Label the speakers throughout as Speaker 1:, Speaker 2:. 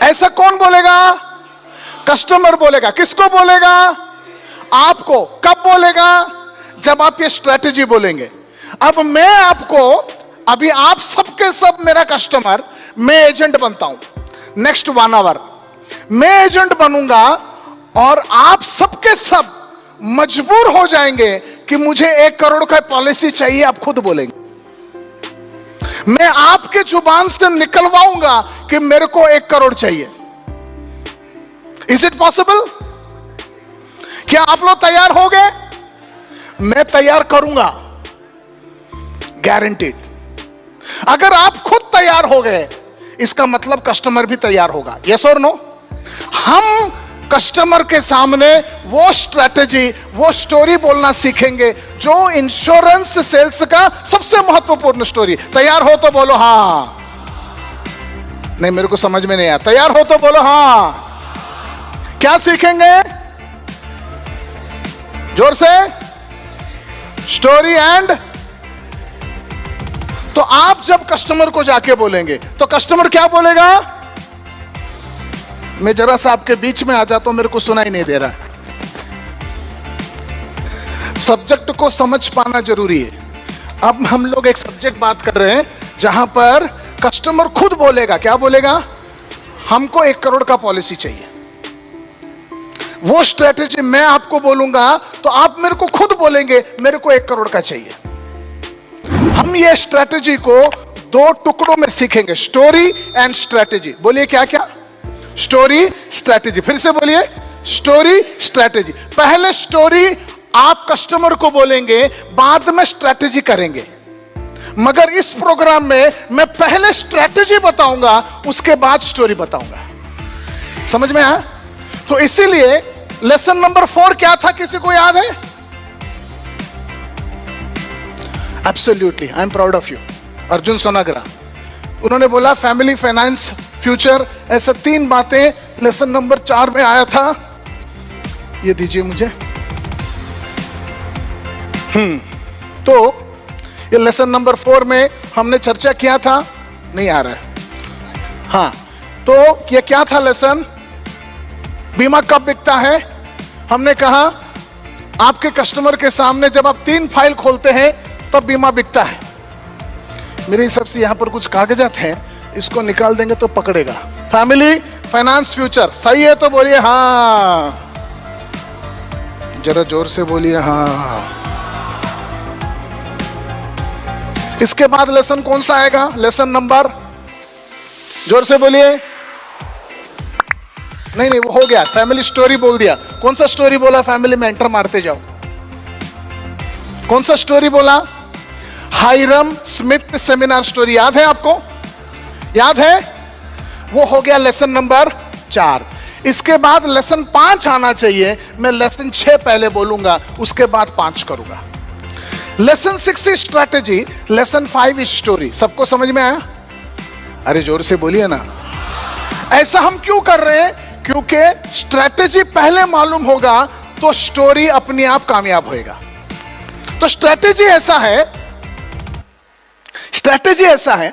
Speaker 1: ऐसा कौन बोलेगा? कस्टमर बोलेगा। किसको बोलेगा? आपको। कब बोलेगा? जब आप ये स्ट्रेटेजी बोलेंगे। अब मैं आपको, अभी आप सबके सब मेरा कस्टमर, मैं एजेंट बनता हूं। नेक्स्ट 1 आवर मैं एजेंट बनूंगा और आप सबके सब मजबूर हो जाएंगे कि मुझे 1 करोड़ का पॉलिसी चाहिए। आप खुद बोलेंगे। मैं आपके जुबान से निकलवाऊंगा कि मेरे को 1 करोड़ चाहिए। Is it possible? क्या आप लोग तैयार हो गए? मैं तैयार करूंगा, गारंटीड। अगर आप खुद तैयार हो गए, इसका मतलब कस्टमर भी तैयार होगा। यस और नो? हम कस्टमर के सामने वो स्ट्रैटेजी, वो स्टोरी बोलना सीखेंगे जो इंश्योरेंस सेल्स का सबसे महत्वपूर्ण स्टोरी। तैयार हो तो बोलो हाँ। नहीं, मेरे को समझ में नहीं आया। तैयार हो तो बोलो हाँ। क्या सीखेंगे? जोर से। Story and. तो आप जब कस्टमर को जाके बोलेंगे तो कस्टमर क्या बोलेगा? मैं जरा सा आपके बीच में आ जाता हूं, मेरे को सुनाई नहीं दे रहा। सब्जेक्ट को समझ पाना जरूरी है। अब हम लोग एक सब्जेक्ट बात कर रहे हैं जहां पर कस्टमर खुद बोलेगा। क्या बोलेगा? हमको 1 करोड़ का पॉलिसी चाहिए। वो स्ट्रेटेजी मैं आपको बोलूंगा तो आप मेरे को खुद बोलेंगे मेरे को 1 करोड़ का चाहिए। हम ये स्ट्रेटेजी को 2 टुकड़ों में सीखेंगे, स्टोरी एंड स्ट्रेटेजी। बोलिए क्या क्या? Story, strategy. फिर से बोलिए, स्टोरी, स्ट्रेटेजी। पहले स्टोरी आप कस्टमर को बोलेंगे, बाद में स्ट्रेटेजी करेंगे। मगर इस प्रोग्राम में मैं पहले स्ट्रेटेजी बताऊंगा, उसके बाद स्टोरी बताऊंगा। समझ में आया? तो इसीलिए लेसन नंबर 4 क्या था? किसी को याद है? Absolutely, I am proud of you. Arjun Sonagra, उन्होंने बोला फैमिली, फाइनेंस, फ्यूचर, ऐसे 3 बातें लेसन नंबर 4 में आया था। ये दीजिए मुझे। तो ये लेसन नंबर 4 में हमने चर्चा किया था। नहीं आ रहा है? हाँ, तो ये क्या था लेसन? बीमा कब बिकता है? हमने कहा आपके कस्टमर के सामने जब आप 3 फाइल खोलते हैं तब बीमा बिकता है। मेरे हिसाब से यहां पर कुछ कागजात हैं, इसको निकाल देंगे तो पकड़ेगा। Family, finance, future. सही है तो बोलिए हाँ। जरा जोर से बोलिए हाँ। इसके बाद लेसन कौन सा आएगा? लेसन नंबर, जोर से बोलिए। नहीं, वो हो गया। फैमिली स्टोरी बोल दिया। कौन सा स्टोरी बोला? फैमिली में एंटर मारते जाओ। कौन सा स्टोरी बोला? हाइरम स्मिथ सेमिनार स्टोरी। याद है आपको? याद है? वो हो गया लेसन नंबर 4। इसके बाद लेसन 5 आना चाहिए। मैं लेसन 6 पहले बोलूंगा, उसके बाद 5 करूंगा। Lesson 6 is strategy, lesson 5 is story. सबको समझ में आया? अरे जोर से बोलिए ना। ऐसा हम क्यों कर रहे हैं? क्योंकि स्ट्रैटेजी पहले मालूम होगा तो स्टोरी अपने आप कामयाब होएगा। तो स्ट्रैटेजी ऐसा है,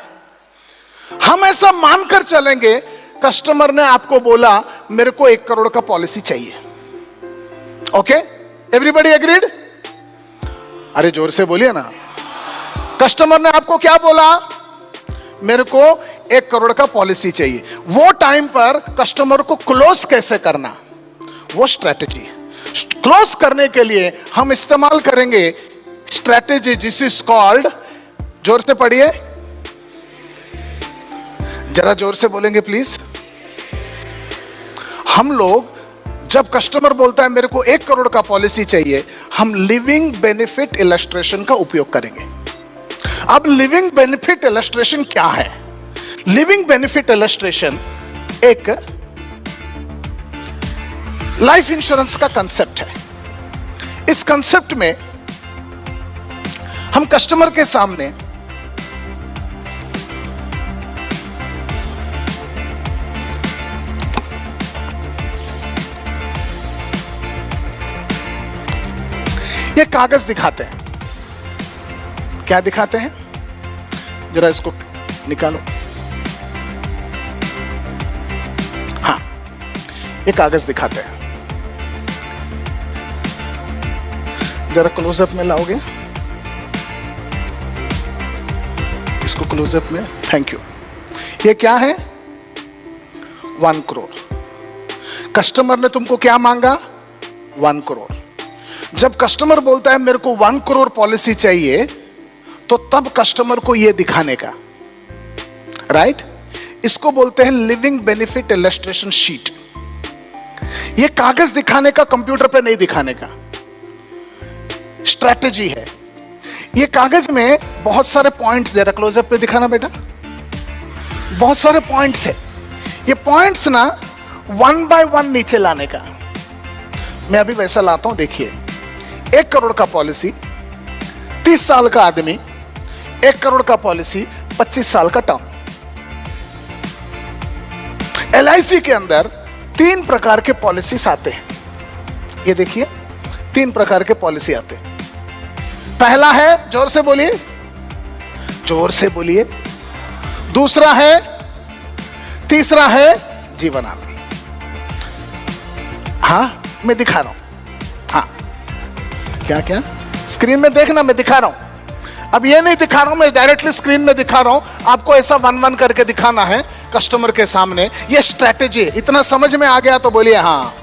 Speaker 1: हम ऐसा मानकर चलेंगे कस्टमर ने आपको बोला मेरे को 1 करोड़ का पॉलिसी चाहिए। Okay, everybody agreed? अरे जोर से बोलिए ना। कस्टमर ने आपको क्या बोला? मेरे को 1 करोड़ का पॉलिसी चाहिए। वो टाइम पर कस्टमर को क्लोज कैसे करना, वो स्ट्रैटेजी। क्लोज करने के लिए हम इस्तेमाल करेंगे स्ट्रैटेजी जिस इज कॉल्ड, जोर से पढ़िए, जरा जोर से बोलेंगे प्लीज। हम लोग जब कस्टमर बोलता है मेरे को 1 करोड़ का पॉलिसी चाहिए, हम लिविंग बेनिफिट इलस्ट्रेशन का उपयोग करेंगे। अब लिविंग बेनिफिट इलस्ट्रेशन क्या है? लिविंग बेनिफिट इलस्ट्रेशन एक लाइफ इंश्योरेंस का कंसेप्ट है। इस कंसेप्ट में हम कस्टमर के सामने ये कागज दिखाते हैं। क्या दिखाते हैं? जरा इसको निकालो। ये कागज दिखाते हैं, जरा क्लोजअप में लाओगे इसको, क्लोजअप में, थैंक यू। ये क्या है? 1 करोड़। कस्टमर ने तुमको क्या मांगा? 1 करोड़। जब कस्टमर बोलता है मेरे को 1 करोड़ पॉलिसी चाहिए, तो तब कस्टमर को यह दिखाने का, राइट? इसको बोलते हैं लिविंग बेनिफिट इलस्ट्रेशन शीट। यह कागज दिखाने का, कंप्यूटर पे नहीं दिखाने का स्ट्रैटेजी है। ये कागज में बहुत सारे पॉइंट्स, जरा क्लोजअप पे दिखाना बेटा, बहुत सारे पॉइंट्स है। ये पॉइंट्स ना 1 बाय 1 नीचे लाने का। मैं अभी वैसा लाता हूं, देखिए। 1 करोड़ का पॉलिसी, 30 साल का आदमी। 1 करोड़ का पॉलिसी, 25 साल का टर्म। LIC के अंदर 3 प्रकार के पॉलिसीज आते हैं। ये देखिए, 3 प्रकार के पॉलिसी आते हैं। पहला है, जोर से बोलिए, जोर से बोलिए। दूसरा है, तीसरा है जीवन आनंद। हाँ, मैं दिखा रहा हूं। हाँ, क्या क्या स्क्रीन में देखना, मैं दिखा रहा हूं। अब ये नहीं दिखा रहा हूं मैं, डायरेक्टली स्क्रीन में दिखा रहा हूं। आपको ऐसा 1-1 करके दिखाना है कस्टमर के सामने। ये स्ट्रैटेजी, इतना समझ में आ गया तो बोलिए हाँ।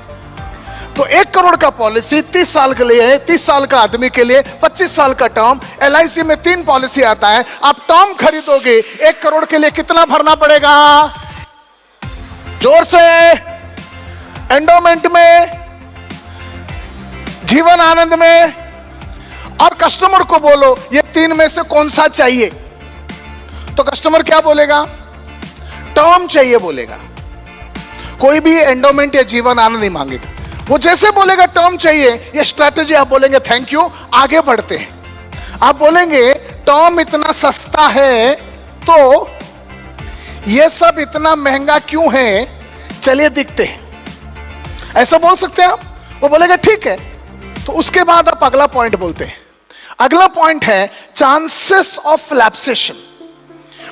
Speaker 1: तो 1 करोड़ का पॉलिसी 30 साल के लिए है, 30 साल का आदमी के लिए, 25 साल का टर्म। LIC में 3 पॉलिसी आता है। आप टर्म खरीदोगे 1 करोड़ के लिए, कितना भरना पड़ेगा? जोर से। एंडोमेंट में, जीवन आनंद में, और कस्टमर को बोलो ये 3 में से कौन सा चाहिए। तो कस्टमर क्या बोलेगा? टर्म चाहिए बोलेगा। कोई भी एंडोमेंट या जीवन आनंद नहीं मांगेगा। वो जैसे बोलेगा टर्म चाहिए, ये स्ट्रैटेजी, आप बोलेंगे थैंक यू, आगे बढ़ते हैं। आप बोलेंगे टर्म इतना सस्ता है तो ये सब इतना महंगा क्यों है, चलिए दिखते हैं, ऐसा बोल सकते हैं आप। वो बोलेगा ठीक है। तो उसके बाद आप अगला पॉइंट बोलते हैं। अगला पॉइंट है चांसेस ऑफ लैप्सेशन।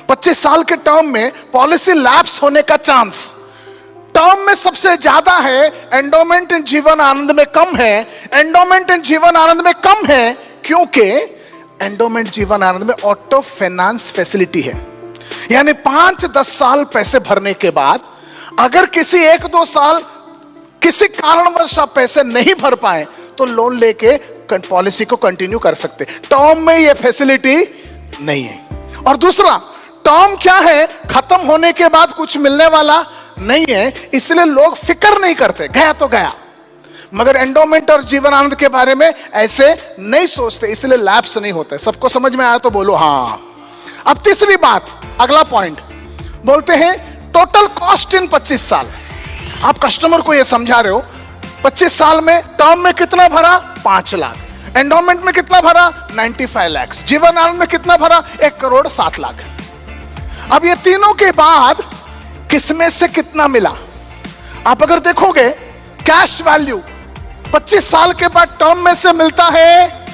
Speaker 1: 25 साल के टर्म में पॉलिसी लैप्स होने का चांस टर्म में सबसे ज्यादा है, एंडोमेंट एंड जीवन आनंद में कम है। एंडोमेंट एंड जीवन आनंद में कम है क्योंकि एंडोमेंट जीवन आनंद में ऑटो फाइनेंस फैसिलिटी है। यानी 5-10 साल पैसे भरने के बाद अगर किसी 1-2 साल किसी कारणवश आप पैसे नहीं भर पाए तो लोन लेके पॉलिसी को कंटिन्यू कर सकते। टर्म में यह फैसिलिटी नहीं है। और दूसरा, टर्म क्या है, खत्म होने के बाद कुछ मिलने वाला नहीं है, इसलिए लोग फिक्र नहीं करते, गया तो गया। मगर एंडोमेंट और जीवन आनंद के बारे में ऐसे नहीं सोचते, इसलिए लैप्स नहीं होते। सबको समझ में आया तो बोलो हाँ। अब तीसरी बात, अगला पॉइंट बोलते हैं टोटल कॉस्ट इन 25 साल। आप कस्टमर को यह समझा रहे हो 25 साल में टर्म में कितना भरा, 5 लाख। एंडोमेंट में कितना भरा, 95 लाख। जीवन आनंद में कितना भरा, 1 करोड़ 7 लाख। अब ये तीनों के बाद किसमें से कितना मिला, आप अगर देखोगे कैश वैल्यू 25 साल के बाद टर्म में से मिलता है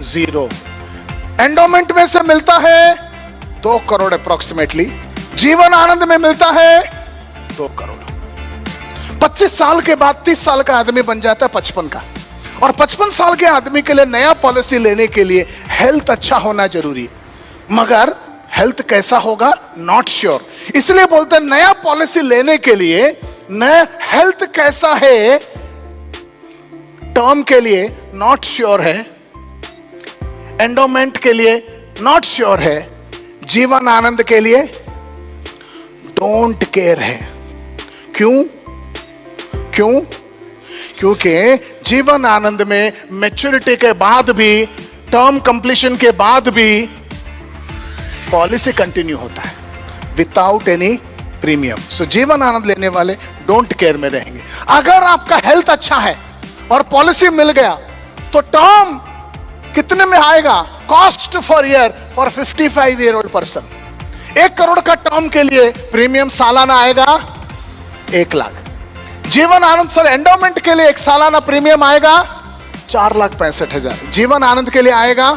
Speaker 1: 0, एंडोमेंट में से मिलता है 2 करोड़ अप्रोक्सीमेटली, जीवन आनंद में मिलता है 2 करोड़। 25 साल के बाद 30 साल का आदमी बन जाता है 55 का। और 55 साल के आदमी के लिए नया पॉलिसी लेने के लिए हेल्थ अच्छा होना जरूरी है। मगर हेल्थ कैसा होगा, नॉट श्योर। इसलिए बोलते हैं नया पॉलिसी लेने के लिए नया हेल्थ कैसा है, टर्म के लिए नॉट श्योर है, एंडोमेंट के लिए नॉट श्योर है, जीवन आनंद के लिए डोंट केयर है। क्यों? क्यों? क्योंकि जीवन आनंद में मैच्योरिटी के बाद भी, टर्म कंप्लीशन के बाद भी पॉलिसी कंटिन्यू होता है विदाउट एनी प्रीमियम। सो जीवन आनंद लेने वाले डोंट केयर में रहेंगे। अगर आपका हेल्थ अच्छा है और पॉलिसी मिल गया तो टर्म कितने में आएगा, cost for year for 55 year old person. 1 crore का टर्म के लिए प्रीमियम सालाना आएगा 1 लाख। जीवन आनंद सर एंडोमेंट के लिए एक सालाना प्रीमियम आएगा 4,65,000। जीवन आनंद के लिए आएगा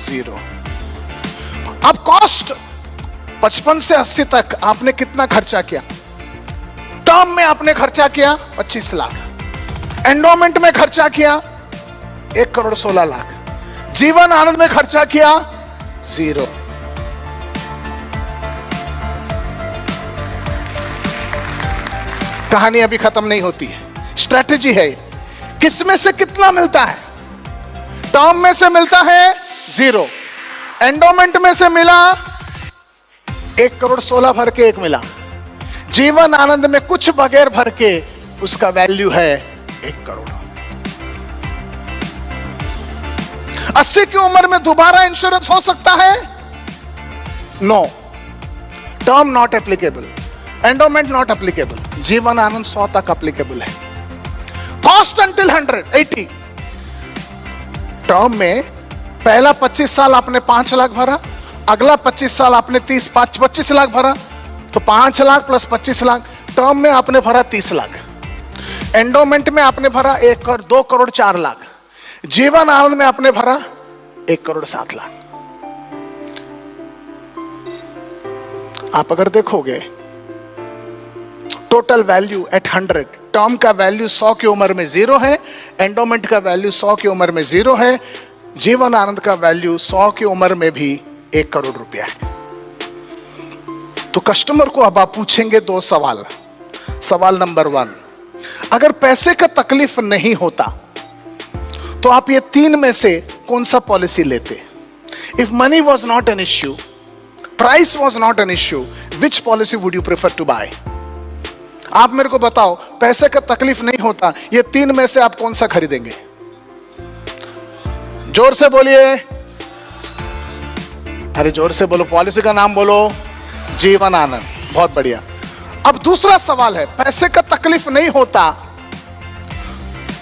Speaker 1: 0। अब कॉस्ट 55 से 80 तक आपने कितना खर्चा किया, टर्म में आपने खर्चा किया 25 लाख, एंडोमेंट में खर्चा किया 1,16,00,000, जीवन आनंद में खर्चा किया 0। कहानी अभी खत्म नहीं होती है, स्ट्रेटेजी है। किसमें से कितना मिलता है? टर्म में से मिलता है 0, एंडोमेंट में से मिला 1,16,00,000 भर के 1 मिला, जीवन आनंद में कुछ बगैर भर के उसका वैल्यू है 1 करोड़। 80 की उम्र में दोबारा इंश्योरेंस हो सकता है? No. Term not applicable, endowment not applicable, Jeevan Anand 100 तक एप्लीकेबल है। Cost until 180। टर्म में पहला 25 साल आपने 5 लाख भरा, अगला 25 साल आपने 25 लाख भरा, तो 5 लाख प्लस 25 लाख। टर्म में आपने भरा 30 लाख, एंडोमेंट में आपने भरा 2 करोड़ 4 लाख, जीवन आनंद में आपने भरा 1 करोड़ 7 लाख। आप अगर देखोगे टोटल वैल्यू एट 100, टर्म का वैल्यू 100 की उम्र में 0 है, एंडोमेंट का वैल्यू 100 की उम्र में 0 है, जीवन आनंद का वैल्यू 100 की उम्र में भी 1 करोड़ रुपया है। तो कस्टमर को अब आप पूछेंगे 2 सवाल। सवाल नंबर 1, अगर पैसे का तकलीफ नहीं होता तो आप ये 3 में से कौन सा पॉलिसी लेते? If money was not an issue, price was not an issue, which policy would you prefer to buy? आप मेरे को बताओ, पैसे का तकलीफ नहीं होता, ये 3 में से आप कौन सा खरीदेंगे? जोर से बोलिए, अरे जोर से बोलो, पॉलिसी का नाम बोलो, जीवन आनंद। बहुत बढ़िया। अब दूसरा सवाल है, पैसे का तकलीफ नहीं होता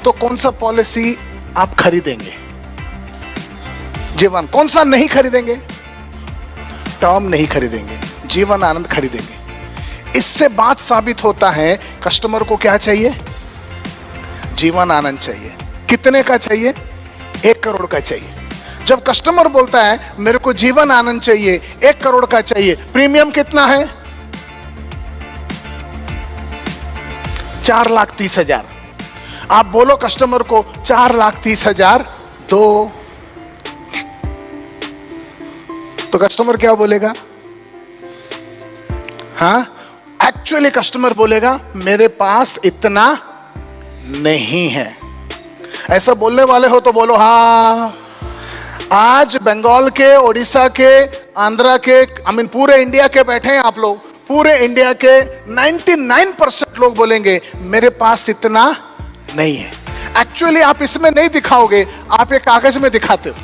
Speaker 1: तो कौन सा पॉलिसी आप खरीदेंगे? जीवन, कौन सा नहीं खरीदेंगे? टर्म नहीं खरीदेंगे, जीवन आनंद खरीदेंगे। इससे बात साबित होता है कस्टमर को क्या चाहिए? जीवन आनंद चाहिए। कितने का चाहिए? 1 करोड़ का चाहिए। जब कस्टमर बोलता है मेरे को जीवन आनंद चाहिए, 1 करोड़ का चाहिए, प्रीमियम कितना है? 4,30,000। आप बोलो कस्टमर को 4,30,000 दो, तो कस्टमर क्या बोलेगा? हाँ, एक्चुअली कस्टमर बोलेगा मेरे पास इतना नहीं है। ऐसा बोलने वाले हो तो बोलो हाँ। आज बंगाल के, ओडिशा के, आंध्रा के, पूरे इंडिया के बैठे हैं आप लोग, पूरे इंडिया के 99% लोग बोलेंगे मेरे पास इतना नहीं है। एक्चुअली आप इसमें नहीं दिखाओगे, आप एक कागज में दिखाते हो।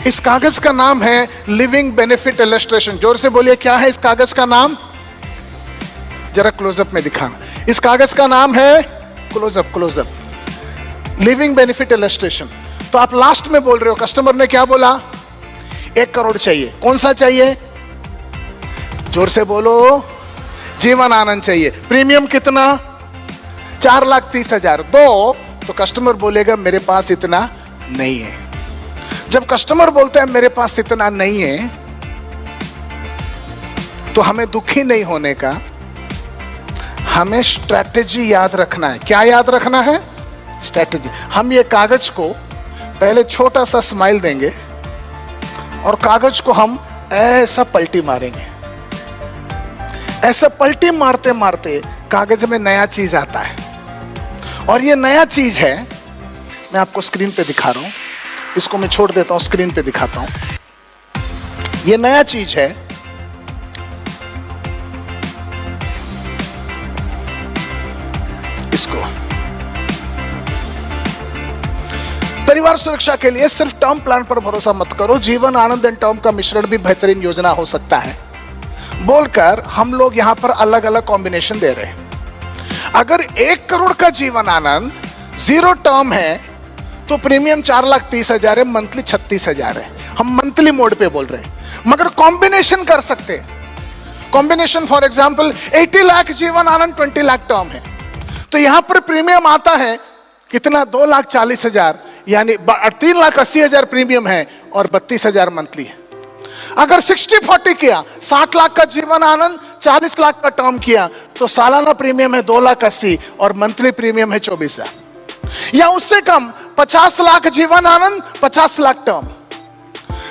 Speaker 1: इस कागज का नाम है लिविंग बेनिफिट इलस्ट्रेशन। जोर से बोलिए, क्या है इस कागज का नाम? जरा क्लोजअप में दिखाना। इस कागज का नाम है क्लोजअप, लिविंग बेनिफिट इलस्ट्रेशन। तो आप लास्ट में बोल रहे हो, कस्टमर ने क्या बोला? 1 करोड़ चाहिए। कौन सा चाहिए? जोर से बोलो, जीवन आनंद चाहिए। प्रीमियम कितना? 4,30,000 दो, तो कस्टमर बोलेगा मेरे पास इतना नहीं है। जब कस्टमर बोलता है मेरे पास इतना नहीं है, तो हमें दुखी नहीं होने का, हमें स्ट्रैटेजी याद रखना है। क्या याद रखना है? स्ट्रैटेजी। हम ये कागज को पहले छोटा सा स्माइल देंगे और कागज को हम ऐसा पलटी मारेंगे। ऐसा पलटी मारते मारते कागज में नया चीज आता है, और ये नया चीज है, मैं आपको स्क्रीन पे दिखा रहा हूं। इसको मैं छोड़ देता हूं, स्क्रीन पे दिखाता हूं। ये नया चीज है, इसको परिवार सुरक्षा के लिए सिर्फ टर्म प्लान पर भरोसा मत करो, जीवन आनंद एंड टर्म का मिश्रण भी बेहतरीन योजना हो सकता है बोलकर हम लोग यहां पर अलग अलग कॉम्बिनेशन दे रहे हैं। अगर 1 करोड़ का जीवन आनंद 0 टर्म है तो प्रीमियम 4,30,000 है, मंथली 36,000 है। हम मंथली मोड पे बोल रहे हैं, मगर कॉम्बिनेशन कर सकते हैं। Combination for example 80 lakh Jeevan Anand, 20 lakh term है, तो यहां पर प्रीमियम आता है कितना? 2,40,000, यानी 3,80,000 प्रीमियम है और 32,000 मंथली है। अगर 60-40 किया, 60 लाख का जीवन आनंद, 40 लाख का टर्म किया, तो सालाना प्रीमियम है 2,80,000 और मंथली प्रीमियम है 24,000। या उससे कम 50 लाख जीवन आनंद, 50 लाख टर्म,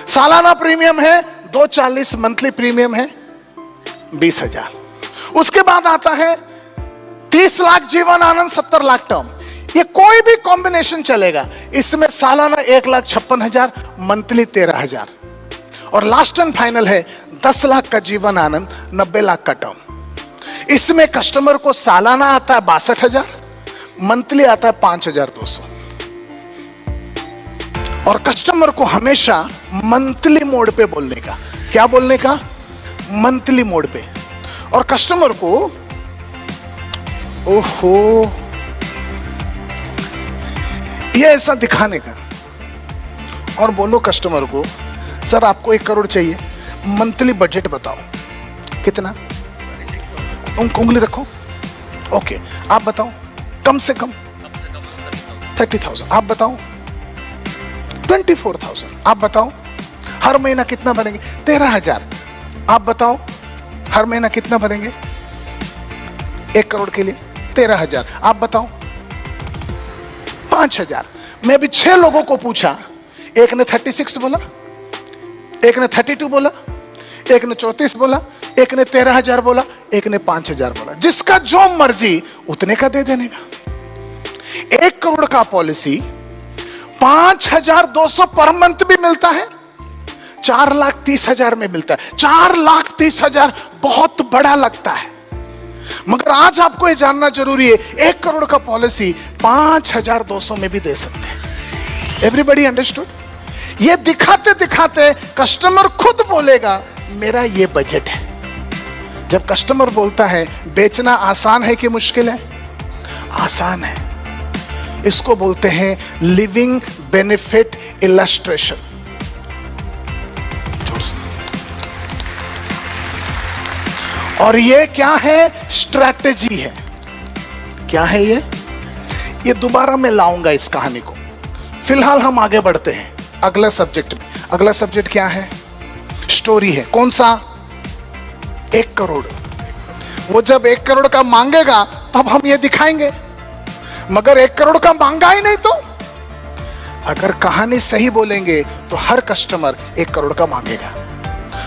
Speaker 1: सालाना प्रीमियम है 240, मंथली प्रीमियम है 20,000। उसके बाद आता है 30 लाख जीवन आनंद, 70 लाख टर्म। ये कोई भी कॉम्बिनेशन चलेगा। इसमें सालाना 1,56,000, मंथली 13,000। और लास्ट एंड फाइनल है 10 लाख का जीवन आनंद, 90 लाख का टर्म। इसमें कस्टमर को सालाना आता है 62,000, मंथली आता है 5,200। और कस्टमर को हमेशा मंथली मोड पे बोलने का, क्या बोलने का? मंथली मोड पे। और कस्टमर को ओहो ये ऐसा दिखाने का, और बोलो कस्टमर को सर आपको 1 करोड़ चाहिए, मंथली बजट बताओ कितना, उंगली रखो, ओके आप बताओ, कम से कम 30,000, आप बताओ 24,000, आप बताओ हर महीना कितना भरेंगे, 13,000, आप बताओ हर महीना कितना भरेंगे 1 करोड़ के लिए, 13,000, आप बताओ 5,000। मैं भी 6 लोगों को पूछा, एक ने 36 बोला, एक ने 32 बोला, एक ने 34 बोला, एक ने 13,000 बोला, एक ने 5,000 बोला। जिसका जो मर्जी उतने का दे देने का। 1 करोड़ का पॉलिसी 5,200 पर मंथ भी मिलता है, 4,30,000 में मिलता है। 4,30,000 बहुत बड़ा लगता है, मगर आज आपको यह जानना जरूरी है 1 करोड़ का पॉलिसी 5,200 में भी दे सकते हैं। Everybody understood? ये दिखाते दिखाते कस्टमर खुद बोलेगा मेरा ये बजट है। जब कस्टमर बोलता है बेचना आसान है कि मुश्किल है? आसान है। इसको बोलते हैं लिविंग बेनिफिट इलस्ट्रेशन। और ये क्या है? स्ट्रैटेजी है। क्या है ये दोबारा मैं लाऊंगा इस कहानी को। फिलहाल हम आगे बढ़ते हैं अगला सब्जेक्ट में। अगला सब्जेक्ट क्या है? स्टोरी है। कौन सा? 1 करोड़। वो जब 1 करोड़ का मांगेगा तब हम ये दिखाएंगे, मगर 1 करोड़ का मांगा ही नहीं तो अगर कहानी सही बोलेंगे तो हर कस्टमर 1 करोड़ का मांगेगा।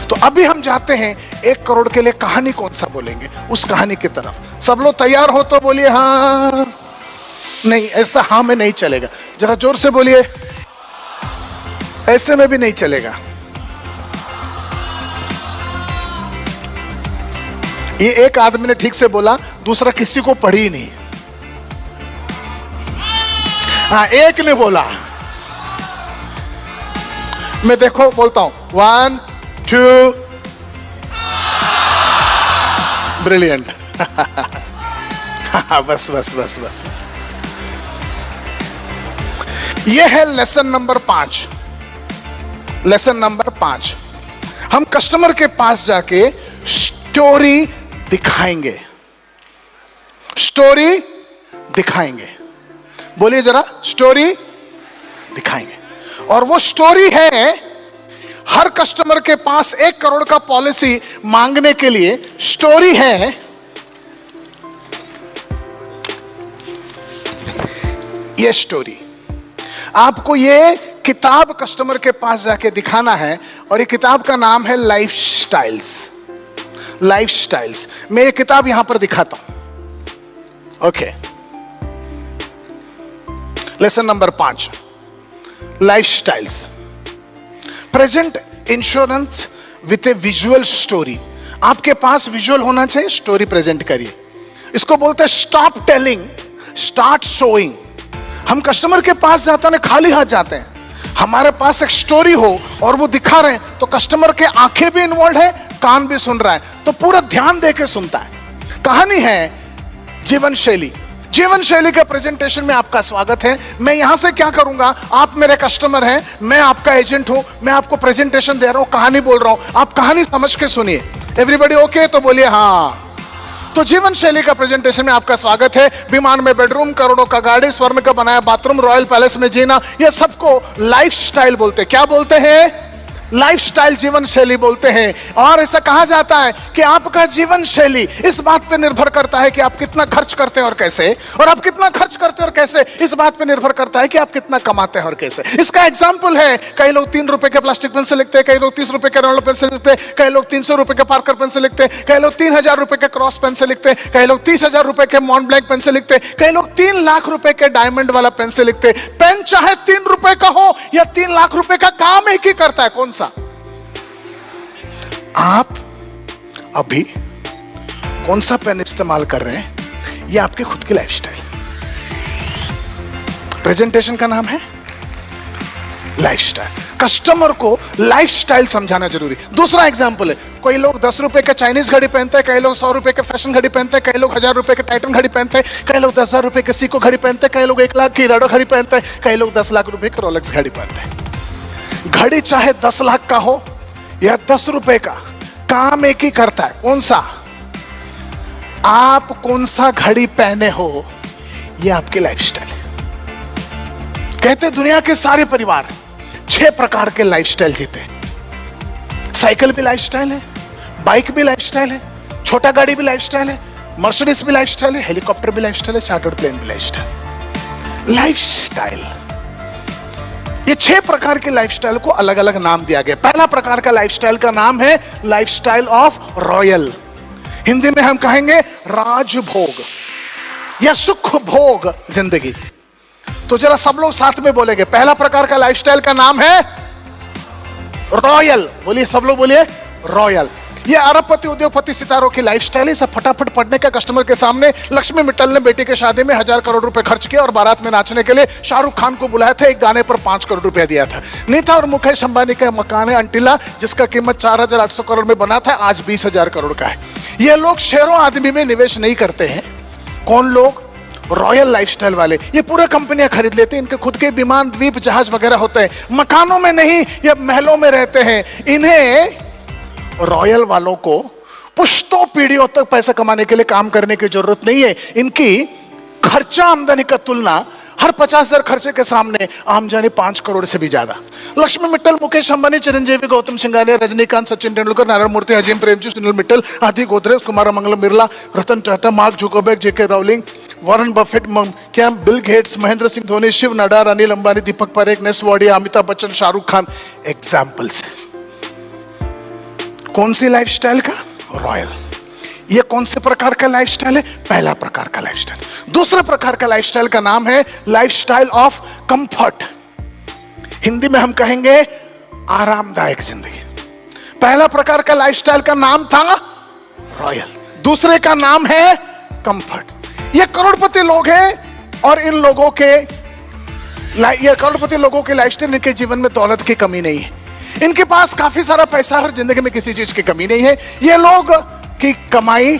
Speaker 1: तो अभी हम जाते हैं 1 करोड़ के लिए कहानी कौन सा बोलेंगे, उस कहानी की तरफ। सब लोग तैयार हो तो बोलिए हाँ। नहीं, ऐसा हाँ में नहीं चलेगा, जरा जोर से बोलिए। ऐसे में भी नहीं चलेगा। ये एक आदमी ने ठीक से बोला, दूसरा किसी को पढ़ी ही नहीं। हाँ, एक ने बोला। मैं देखो बोलता हूं 1 2 ब्रिलियंट। बस बस बस बस। ये है लेसन नंबर 5। लेसन नंबर 5, हम कस्टमर के पास जाके स्टोरी दिखाएंगे। स्टोरी दिखाएंगे। बोलिए जरा, स्टोरी दिखाएंगे। और वो स्टोरी है, हर कस्टमर के पास 1 करोड़ का पॉलिसी मांगने के लिए स्टोरी है। ये स्टोरी आपको ये किताब कस्टमर के पास जाके दिखाना है, और ये किताब का नाम है लाइफ स्टाइल्स। Life styles. मैं ये किताब यहां पर दिखाता हूं। Okay, lesson number 5, life styles. Present insurance with A visual story. आपके पास विजुअल होना चाहिए, स्टोरी प्रेजेंट करिए। इसको बोलते हैं स्टॉप टेलिंग, स्टार्ट शोइंग। हम कस्टमर के पास जाते हैं, खाली हाथ जाते हैं। हमारे पास एक स्टोरी हो और वो दिखा रहे हैं, तो कस्टमर के आंखें भी इन्वॉल्व है, कान भी सुन रहा है, तो पूरा ध्यान देके सुनता है। कहानी है जीवन शैली। जीवन शैली के प्रेजेंटेशन में आपका स्वागत है। मैं यहां से क्या करूंगा, आप मेरे कस्टमर हैं, मैं आपका एजेंट हूं, मैं आपको प्रेजेंटेशन दे रहा हूं, कहानी बोल रहा हूं, आप कहानी समझ के सुनिए। Everybody okay? तो बोलिए हाँ। तो जीवन शैली का प्रेजेंटेशन में आपका स्वागत है। विमान में बेडरूम, करोड़ों का गाड़ी, स्वर्ण का बनाया बाथरूम, रॉयल पैलेस में जीना, ये सबको लाइफ स्टाइल बोलते हैं। क्या बोलते हैं? लाइफस्टाइल जीवन शैली बोलते हैं। और ऐसा कहा जाता है कि आपका जीवन शैली इस बात पे निर्भर करता है कि आप कितना खर्च करते हैं और कैसे, और आप कितना खर्च करते हैं और कैसे इस बात पे निर्भर करता है कि आप कितना कमाते हैं और कैसे। इसका एग्जांपल है, कई लोग 3 रुपए के प्लास्टिक पेन से लिखते हैं, कई लोग 30 रुपए के रोलर पेन से लिखते हैं, कई लोग 300 रुपए के पार्कर पेन से लिखते हैं, कई लोग 3000 रुपए के क्रॉस पेन से लिखते हैं, कई लोग 30,000 रुपए के मॉन्ट ब्लैंक पेन से लिखते हैं, कई लोग 3 लाख रुपए के डायमंड वाला पेन से लिखते हैं। पेन चाहे 3 रुपए का हो या 3 लाख रुपए का, काम एक ही करता है। कौन सा? आप अभी कौन सा पेन इस्तेमाल कर रहे हैं, यह आपके खुद की लाइफस्टाइल। प्रेजेंटेशन का नाम है लाइफस्टाइल। कस्टमर को लाइफस्टाइल समझाना जरूरी। दूसरा एग्जांपल है, कोई लोग 10 रुपए के चाइनीज घड़ी पहनते हैं, कई लोग 100 रुपए के फैशन घड़ी पहनते हैं, कई लोग 1000 रुपए के टाइटन घड़ी पहनते हैं, कई लोग 10,000 रुपए के सीको घड़ी पहनते हैं, कई लोग 1 लाख की राडो घड़ी पहनते हैं, कई लोग 10 लाख रुपए के रोलेक्स घड़ी पहनते हैं। घड़ी चाहे 10 लाख का हो या 10 रुपए का, काम एक ही करता है। कौन सा? आप कौन सा घड़ी पहने हो, यह आपकी लाइफस्टाइल है। कहते हैं दुनिया के सारे परिवार 6 प्रकार के लाइफस्टाइल जीते हैं। साइकिल भी लाइफस्टाइल है, बाइक भी लाइफस्टाइल है, छोटा गाड़ी भी लाइफस्टाइल है, मर्सिडीज भी लाइफस्टाइल है, हेलीकॉप्टर भी लाइफस्टाइल है, चार्टर्ड प्लेन भी लाइफस्टाइल। लाइफस्टाइल, ये 6 प्रकार के लाइफस्टाइल को अलग अलग नाम दिया गया। पहला प्रकार का लाइफस्टाइल का नाम है लाइफस्टाइल ऑफ रॉयल। हिंदी में हम कहेंगे राजभोग या सुख भोग जिंदगी। तो जरा सब लोग साथ में बोलेंगे, पहला प्रकार का लाइफस्टाइल का नाम है रॉयल। बोलिए, सब लोग बोलिए रॉयल। ये अरबपति उद्योगपति सितारों की लाइफस्टाइल है। सब फटाफट पढ़ने का कस्टमर के सामने। लक्ष्मी मित्तल ने बेटी के शादी में 1000 करोड़ रुपए खर्च किए और बारात में नाचने के लिए शाहरुख खान को बुलाया था। एक गाने पर 5 करोड़ रुपया दिया था। नीता और मुकेश अंबानी का मकान है अंटिला, जिसका कीमत 4800 करोड़ में बना था, आज 20,000 करोड़ का है। ये लोग शेयरों आदमी में निवेश नहीं करते हैं। कौन लोग? रॉयल लाइफस्टाइल वाले। ये पूरा कंपनियां खरीद लेते हैं, इनके खुद के विमान, द्वीप, जहाज वगैरह होते हैं। मकानों में नहीं, ये महलों में रहते हैं। इन्हें, रॉयल वालों को, पुश्तों पीढ़ियों तक पैसा कमाने के लिए काम करने की जरूरत नहीं है। इनकी खर्चा आमदनी का तुलना हर 50,000 खर्चे के सामने आमदनी 5 करोड़ से भी ज्यादा। लक्ष्मी मित्तल, मुकेश अंबानी, चिरंजीवी, गौतम सिंघानिया, रजनीकांत, सचिन तेंदुलकर, नारायण मूर्ति, अजीम प्रेमजी, सुनील मित्तल आदि, गोदरेज, कुमार मंगलम बिरला, रतन टाटा, मार्क जुकरबर्ग, जेके रावलिंग, वॉरेन बफेट, क्या Bill Gates, Mahendra Singh Dhoni, Shiv Nadar, Anil Ambani, Deepak Parekh, Ness Wadia, Amitabh Bachchan, Shahrukh Khan examples. कौन सी लाइफस्टाइल का? रॉयल। ये कौन से प्रकार का लाइफस्टाइल है? पहला प्रकार का लाइफस्टाइल। दूसरे प्रकार का लाइफस्टाइल का नाम है लाइफस्टाइल ऑफ कंफर्ट। हिंदी में हम कहेंगे आरामदायक जिंदगी। पहला प्रकार का लाइफस्टाइल का नाम था रॉयल, दूसरे का नाम है कंफर्ट। ये करोड़पति लोग हैं और इन लोगों के, ये करोड़पति लोगों के लाइफस्टाइल, इनके जीवन में दौलत की कमी नहीं है। इनके पास काफी सारा पैसा और जिंदगी में किसी चीज की कमी नहीं है। ये लोग की कमाई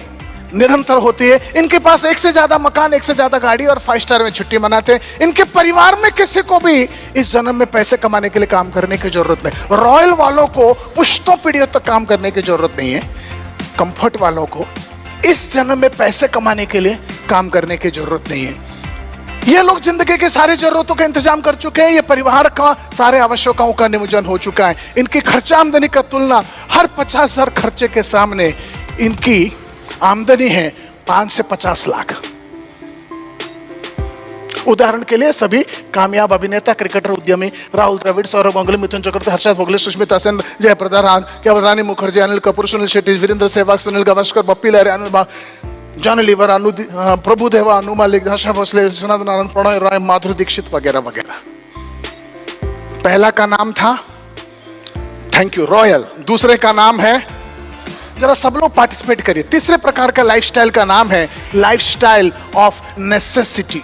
Speaker 1: निरंतर होती है। इनके पास 1 से ज्यादा मकान, 1 से ज्यादा गाड़ी और 5 स्टार में छुट्टी मनाते हैं। इनके परिवार में किसी को भी इस जन्म में पैसे कमाने के लिए काम करने की जरूरत नहीं। रॉयल वालों को पुश्तों पीढ़ियों तक काम करने की जरूरत नहीं है। कंफर्ट वालों को इस जन्म में पैसे कमाने के लिए काम करने की जरूरत नहीं है। ये लोग जिंदगी के सारी जरूरतों का इंतजाम कर चुके हैं। ये परिवार का सारे आवश्यकताओं का नियोजन हो चुका है। इनकी खर्चा आमदनी का तुलना हर 50,000 खर्चे के सामने इनकी आमदनी है 5 से 50 लाख। उदाहरण के लिए सभी कामयाब अभिनेता, क्रिकेटर, उद्यमी राहुल द्रविड़, सौरभ गांगुली, मिथुन चक्रवर्ती, हर्षद भोगले, सुष्मिता सेन, जयप्रदा, रानी मुखर्जी, अनिल कपूर, सुनील शेट्टी, वीरेंद्र सहवाग, सुनील गावस्कर, बप्पी लहरी, जॉन लीवर, प्रभुदेवा, अनु मालिक, आशा भोसले, विश्वनाथ नारायण, प्रणय राय, माधुरी दीक्षित वगैरह वगैरह। पहला का नाम था, थैंक यू, रॉयल। दूसरे का नाम है, जरा सब लोग पार्टिसिपेट करिए, तीसरे प्रकार का लाइफस्टाइल का नाम है लाइफस्टाइल ऑफ नेसेसिटी।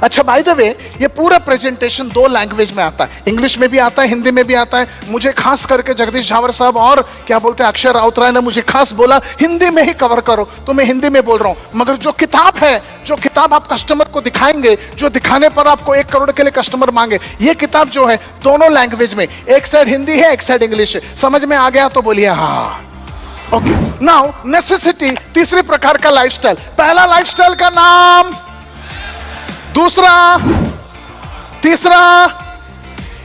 Speaker 1: अच्छा, बाय द वे, ये पूरा प्रेजेंटेशन 2 लैंग्वेज में आता है, इंग्लिश में भी आता है, हिंदी में भी आता है। मुझे खास करके जगदीश झावर साहब और क्या बोलते हैं अक्षय राउत राय ने मुझे खास बोला हिंदी में ही कवर करो, तो मैं हिंदी में बोल रहा हूं। मगर जो किताब है, जो किताब आप कस्टमर को दिखाएंगे, जो दिखाने पर आपको 1 करोड़ के लिए कस्टमर मांगे, ये किताब जो है दोनों लैंग्वेज में, एक साइड हिंदी है, एक साइड इंग्लिश है। समझ में आ गया तो बोलिए हाँ। ओके, नाउ नेसेसिटी, तीसरे प्रकार का लाइफस्टाइल। पहला लाइफस्टाइल का नाम, दूसरा, तीसरा,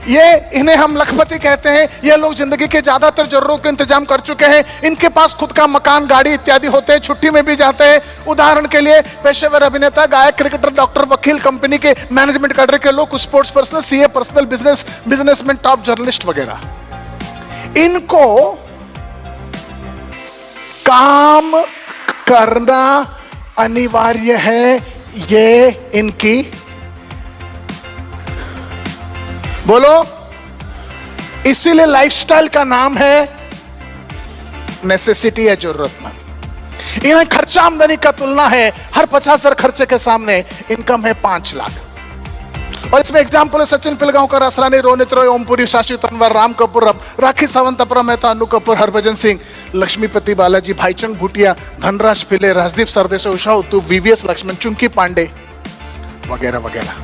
Speaker 1: ये इन्हें हम लखपति कहते हैं। ये लोग जिंदगी के ज्यादातर जरूरतों का इंतजाम कर चुके हैं। इनके पास खुद का मकान, गाड़ी इत्यादि होते हैं, छुट्टी में भी जाते हैं। उदाहरण के लिए पेशेवर अभिनेता, गायक, क्रिकेटर, डॉक्टर, वकील, कंपनी के मैनेजमेंट कैडर के लोग, sports personal, CA, personal businessman, top journalist वगैरह। इनको काम करना अनिवार्य है। ये इनकी, बोलो, इसीलिए लाइफस्टाइल का नाम है नेसेसिटी या जरूरतमंद। इन्हें खर्चा आमदनी का तुलना है। हर 50,000 खर्चे के सामने इनकम है 5 लाख। और इसमें एग्जाम्पल है सचिन पिलगांवकर, असरानी, रोनित रॉय, ओमपुरी, शाशी तनवर, राम कपूर, राखी सावंत, अपरा मेहता, अनु कपूर, हरभजन सिंह, लक्ष्मीपति बालाजी, भाईचंग भूटिया, धनराज पिले, राजदीप सरदेसाई, उषा उत्तुप, वीवीएस लक्ष्मण, चुंकी पांडे वगैरह वगैरह।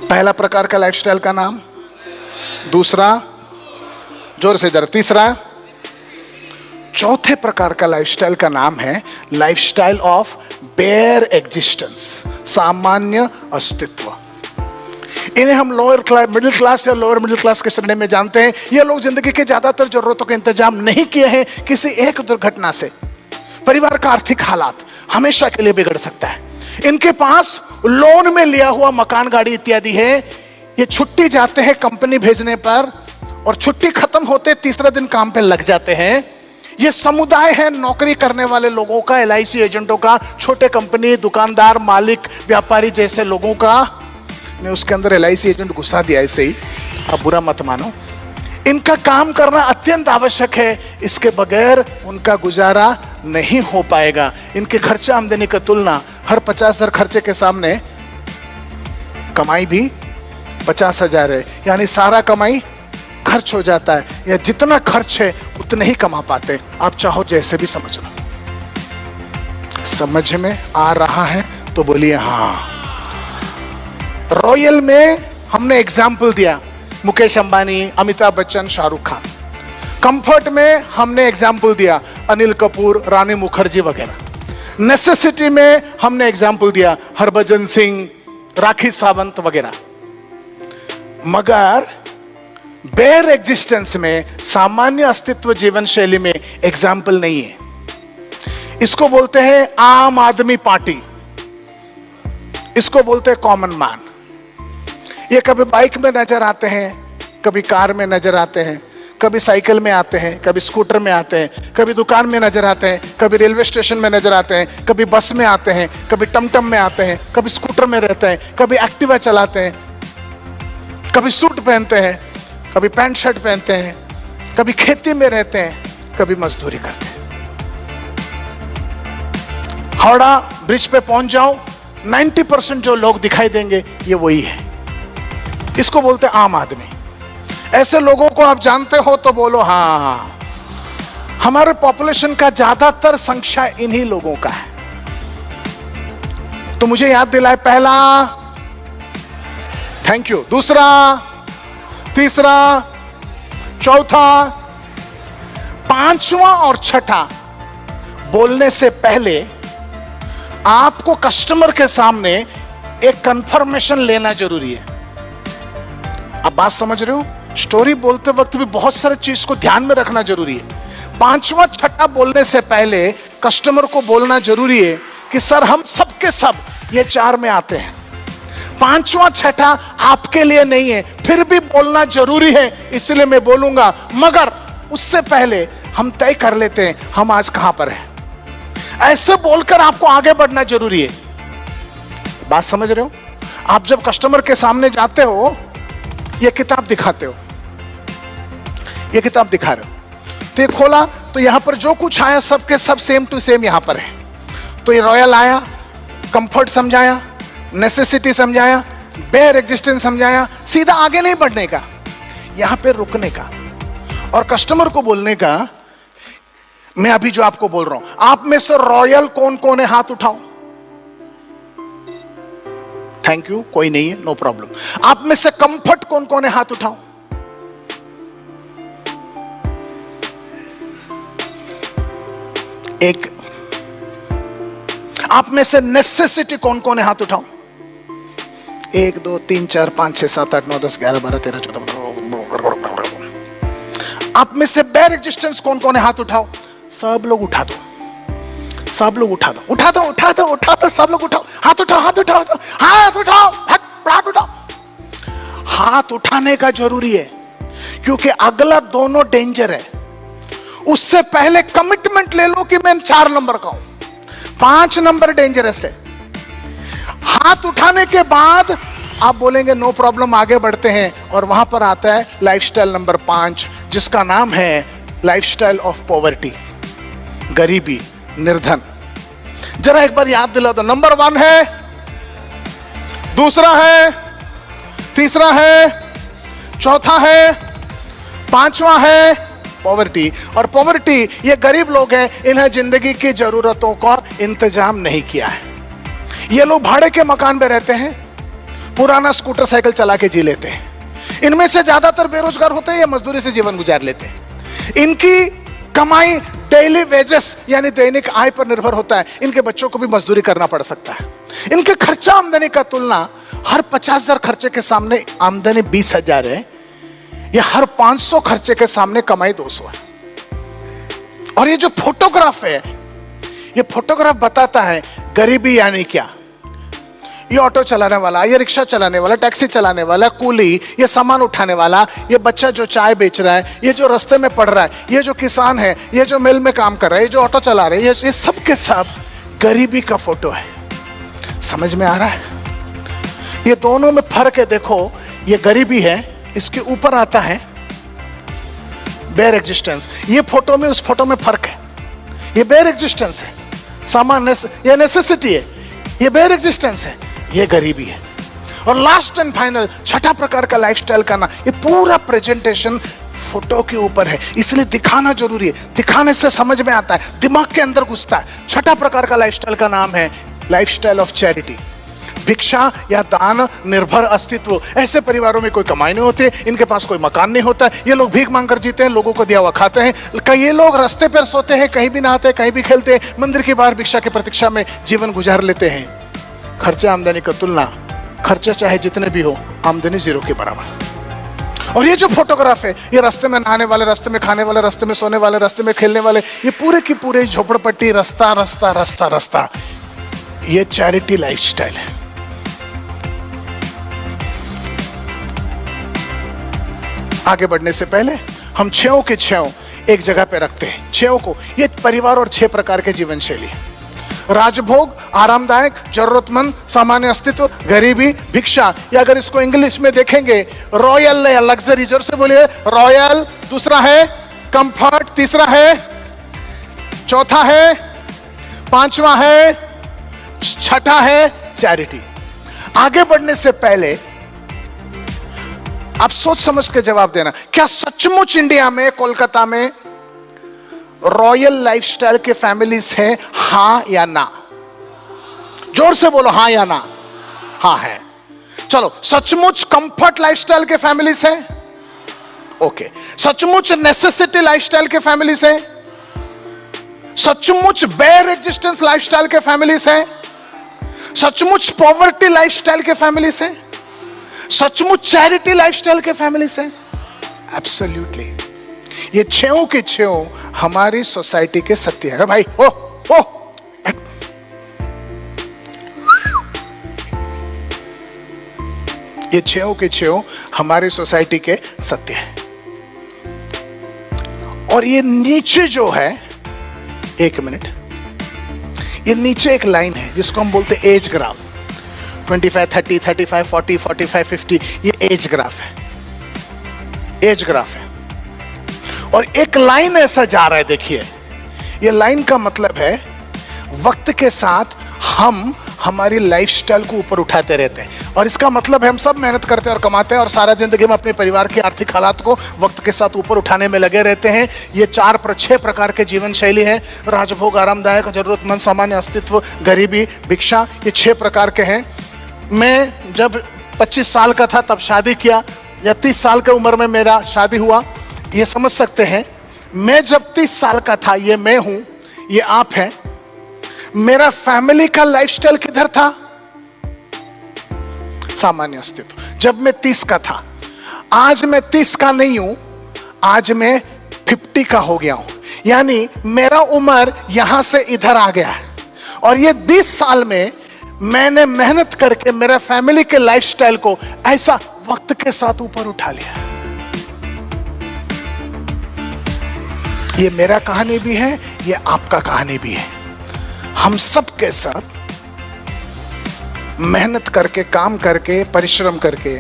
Speaker 1: पहला प्रकार का लाइफस्टाइल का नाम, दूसरा, जोर से जरा, तीसरा, चौथे प्रकार का लाइफस्टाइल का नाम है लाइफस्टाइल ऑफ बेयर एग्जिस्टेंस, सामान्य अस्तित्व। इन्हें हम लोअर क्लास, मिडिल क्लास या लोअर मिडिल क्लास के श्रेणी में जानते हैं। ये लोग जिंदगी के ज्यादातर जरूरतों का इंतजाम नहीं किए हैं। किसी एक दुर्घटना से परिवार का आर्थिक हालात हमेशा के लिए बिगड़ सकता है। इनके पास लोन में लिया हुआ मकान, गाड़ी इत्यादि है। ये छुट्टी जाते हैं कंपनी भेजने पर, और छुट्टी खत्म होते तीसरे दिन काम पे लग जाते हैं। ये समुदाय है नौकरी करने वाले लोगों का, एलआईसी एजेंटों का, छोटे कंपनी, दुकानदार, मालिक, व्यापारी जैसे लोगों का। मैं उसके अंदर एलआईसी एजेंट घुसा दिया ऐसे ही, आप बुरा मत मानो। इनका काम करना अत्यंत आवश्यक है, इसके बगैर उनका गुजारा नहीं हो पाएगा। इनके खर्चा आमदनी की तुलना हर 50,000 खर्चे के सामने कमाई भी 50,000 है, यानी सारा कमाई खर्च हो जाता है, या जितना खर्च है उतने ही कमा पाते। आप चाहो जैसे भी समझ लो। समझ में आ रहा है तो बोलिए हाँ। रॉयल में हमने एग्जाम्पल दिया, मुकेश अंबानी, अमिताभ बच्चन, शाहरुख खान। कंफर्ट में हमने एग्जाम्पल दिया, अनिल कपूर, रानी मुखर्जी वगैरह। नेसेसिटी में हमने एग्जाम्पल दिया, हरभजन सिंह, राखी सावंत वगैरह। मगर बेयर एग्जिस्टेंस में, सामान्य अस्तित्व जीवन शैली में एग्जाम्पल नहीं है। इसको बोलते हैं आम आदमी पार्टी, इसको बोलते हैं कॉमन मैन। ये कभी बाइक में नजर आते हैं, कभी कार में नजर आते हैं, कभी साइकिल में आते हैं, कभी स्कूटर में आते हैं, कभी दुकान में नजर आते हैं, कभी रेलवे स्टेशन में नजर आते हैं, कभी बस में आते हैं, कभी टमटम में आते हैं, कभी स्कूटर में रहते हैं, कभी एक्टिवा चलाते हैं, कभी सूट पहनते हैं, कभी पैंट शर्ट पहनते हैं, कभी खेती में रहते हैं, कभी मजदूरी करते हैं। हावड़ा ब्रिज पे पहुंच जाओ, 90% जो लोग दिखाई देंगे ये वही है। इसको बोलते हैं आम आदमी। ऐसे लोगों को आप जानते हो तो बोलो हाँ। हमारे पॉपुलेशन का ज्यादातर संख्या इन्हीं लोगों का है। तो मुझे याद दिलाए, पहला, थैंक यू, दूसरा, तीसरा, चौथा, पांचवा और छठा। बोलने से पहले आपको कस्टमर के सामने एक कंफर्मेशन लेना जरूरी है। आप बात समझ रहे हो? स्टोरी बोलते वक्त भी बहुत सारे चीज को ध्यान में रखना जरूरी है। पांचवा छठा बोलने से पहले कस्टमर को बोलना जरूरी है कि सर हम सब के सब ये 4 में आते हैं। पांचवा छठा आपके लिए नहीं है, फिर भी बोलना जरूरी है, इसलिए मैं बोलूंगा। मगर उससे पहले हम तय कर लेते हैं हम आज कहां पर हैं। ऐसे बोलकर आपको आगे बढ़ना जरूरी है। बात समझ रहे हो? आप जब कस्टमर के सामने जाते हो, ये किताब दिखाते हो, ये किताब दिखा रहे हो, तो ये खोला तो यहां पर जो कुछ आया सबके सब सेम टू सेम यहां पर है। तो ये रॉयल आया, कंफर्ट समझाया, नेसेसिटी समझाया, बेयर एग्जिस्टेंस समझाया, सीधा आगे नहीं बढ़ने का, यहां पे रुकने का और कस्टमर को बोलने का। मैं अभी जो आपको बोल रहा हूं, आप में से रॉयल कौन कौन है? हाथ उठाओ। थैंक यू, कोई नहीं है, नो प्रॉब्लम। आप में से कंफर्ट कौन कौन है? हाथ उठाओ। एक आप में से नेसेसिटी कौन कौन है? हाथ उठाओ। 1 2 3 4 5 6 7 8 9 10 11 12 13 14। आप में से बेयर एग्जिस्टेंस कौन कौन है? हाथ उठाओ। सब लोग उठा दो, सब लोग उठा दो, उठा दो, उठा दो, उठा दो, सब लोग उठाओ, हाथ उठाओ, हाथ उठाओ, हाथ उठाओ, हाथ उठाओ। हाथ उठाने का जरूरी है क्योंकि अगला दोनों डेंजर है। उससे पहले कमिटमेंट ले लो कि मैं 4 नंबर का हूं, 5 नंबर डेंजरस है। हाथ उठाने के बाद आप बोलेंगे नो प्रॉब्लम, आगे बढ़ते हैं, और वहां पर आता है लाइफस्टाइल नंबर 5, जिसका नाम है लाइफस्टाइल ऑफ पॉवर्टी, गरीबी, निर्धन। जरा एक बार याद दिला दो। नंबर 1 है, दूसरा है, तीसरा है, चौथा है, 5वां है पॉवर्टी। और पॉवर्टी, ये गरीब लोग हैं, इन्हें जिंदगी की जरूरतों का इंतजाम नहीं किया है। ये लोग भाड़े के मकान में रहते हैं, पुराना स्कूटर साइकिल चला के जी लेते हैं। इनमें से ज्यादातर बेरोजगार होते हैं या मजदूरी से जीवन गुजार लेते हैं। इनकी कमाई डेली वेजेस यानी दैनिक आय पर निर्भर होता है। इनके बच्चों को भी मजदूरी करना पड़ सकता है। इनके खर्चा आमदनी का तुलना हर 50,000 खर्चे के सामने आमदनी 20,000 है, या हर 500 खर्चे के सामने कमाई 200 है। और ये जो फोटोग्राफ है, ये फोटोग्राफ बताता है गरीबी यानी क्या। ये ऑटो चलाने वाला, ये रिक्शा चलाने वाला, टैक्सी चलाने वाला, कूली, ये सामान उठाने वाला, ये बच्चा जो चाय बेच रहा है, ये जो रास्ते में पढ़ रहा है, ये जो किसान है, ये जो मिल में काम कर रहा है, ये जो ऑटो चला रहे हैं, ये सब के सब गरीबी का फोटो है। समझ में आ रहा है? ये दोनों में फर्क है। देखो, ये गरीबी है, इसके ऊपर आता है बेयर एग्जिस्टेंस। ये फोटो में उस फोटो में फर्क है। ये बेयर एग्जिस्टेंस है, सामान्य, ये नेसेसिटी है, ये बेयर एग्जिस्टेंस है, ये गरीबी है। और लास्ट एंड फाइनल छठा प्रकार का लाइफस्टाइल का ना, ये पूरा प्रेजेंटेशन फोटो के ऊपर है, इसलिए दिखाना जरूरी है। दिखाने से समझ में आता है, दिमाग के अंदर घुसता है। छठा प्रकार का लाइफस्टाइल का नाम है लाइफस्टाइल ऑफ चैरिटी, भिक्षा या दान निर्भर अस्तित्व। ऐसे परिवारों में कोई कमाई नहीं होती, इनके पास कोई मकान नहीं होता, ये लोग भीख मांगकर जीते हैं, लोगों को दिया हुआ खाते हैं। कई लोग रास्ते पर सोते हैं, कहीं भी नहाते, कहीं भी खेलते हैं, मंदिर के बाहर भिक्षा की प्रतीक्षा में जीवन गुजार लेते हैं। खर्चा आमदनी का तुलना, खर्चा चाहे जितने भी हो, आमदनी 0 के बराबर। और ये जो फोटोग्राफ है, ये रास्ते में नहाने वाले, रास्ते में खाने वाले, रास्ते में सोने वाले, रास्ते में खेलने वाले, ये पूरे की पूरे झोपड़पट्टी, रास्ता रास्ता रास्ता रास्ता, ये चैरिटी लाइफस्टाइल है। आगे बढ़ने से पहले हम 6 के 6 एक जगह पे रखते हैं। 6 को, ये परिवार और 6 प्रकार के जीवन शैली है। राजभोग, आरामदायक, जरूरतमंद, सामान्य अस्तित्व, गरीबी, भिक्षा, या अगर इसको इंग्लिश में देखेंगे रॉयल या लग्जरी। जोर से बोलिए, रॉयल। दूसरा है कंफर्ट, तीसरा है, चौथा है, 5वां है, छठा है चैरिटी। आगे बढ़ने से पहले आप सोच समझ के जवाब देना, क्या सचमुच इंडिया में, कोलकाता में रॉयल लाइफस्टाइल के फैमिलीज हैं? हां या ना? जोर से बोलो, हां या ना? हां है। चलो, सचमुच कंफर्ट लाइफस्टाइल के फैमिलीज हैं? ओके। सचमुच नेसेसिटी लाइफस्टाइल के फैमिलीज हैं? सचमुच बेयर एग्जिस्टेंस लाइफस्टाइल के फैमिलीज हैं? सचमुच पॉवर्टी लाइफस्टाइल के फैमिलीज हैं? सचमुच चैरिटी लाइफस्टाइल के फैमिलीज हैं? एब्सोल्युटली। ये 6 के 6 हमारी सोसाइटी के सत्य है भाई। ओ ये 6 के 6 हमारी सोसाइटी के सत्य है। और ये नीचे जो है, 1 मिनट, ये नीचे एक लाइन है जिसको हम बोलते हैं एज ग्राफ। 25, 30, 35, 40, 45, 50, ये एज ग्राफ है। एज ग्राफ है। और एक लाइन ऐसा जा रहा है, देखिए, ये लाइन का मतलब है वक्त के साथ हम हमारी लाइफस्टाइल को ऊपर उठाते रहते हैं। और इसका मतलब है हम सब मेहनत करते हैं और कमाते हैं और सारा जिंदगी में अपने परिवार के आर्थिक हालात को वक्त के साथ ऊपर उठाने में लगे रहते हैं। ये 6 प्रकार के जीवन शैली है। राजभोग, आरामदायक, जरूरतमंद, सामान्य अस्तित्व, गरीबी, भिक्षा, ये 6 प्रकार के हैं। मैं जब 25 साल का था तब शादी किया, या 30 साल की उम्र में मेरा शादी हुआ। ये समझ सकते हैं, मैं जब 30 साल का था, ये मैं हूं, ये आप हैं। मेरा फैमिली का लाइफस्टाइल किधर था? सामान्य अस्तित्व। जब मैं 30 का था, आज मैं 30 का नहीं हूं, आज मैं 50 का हो गया हूं। यानी मेरा उम्र यहां से इधर आ गया है, और ये 20 साल में मैंने मेहनत करके मेरा फैमिली के लाइफस्टाइल को ऐसा वक्त के साथ ऊपर उठा लिया। ये मेरा कहानी भी है, ये आपका कहानी भी है। हम सब के सब मेहनत करके, काम करके, परिश्रम करके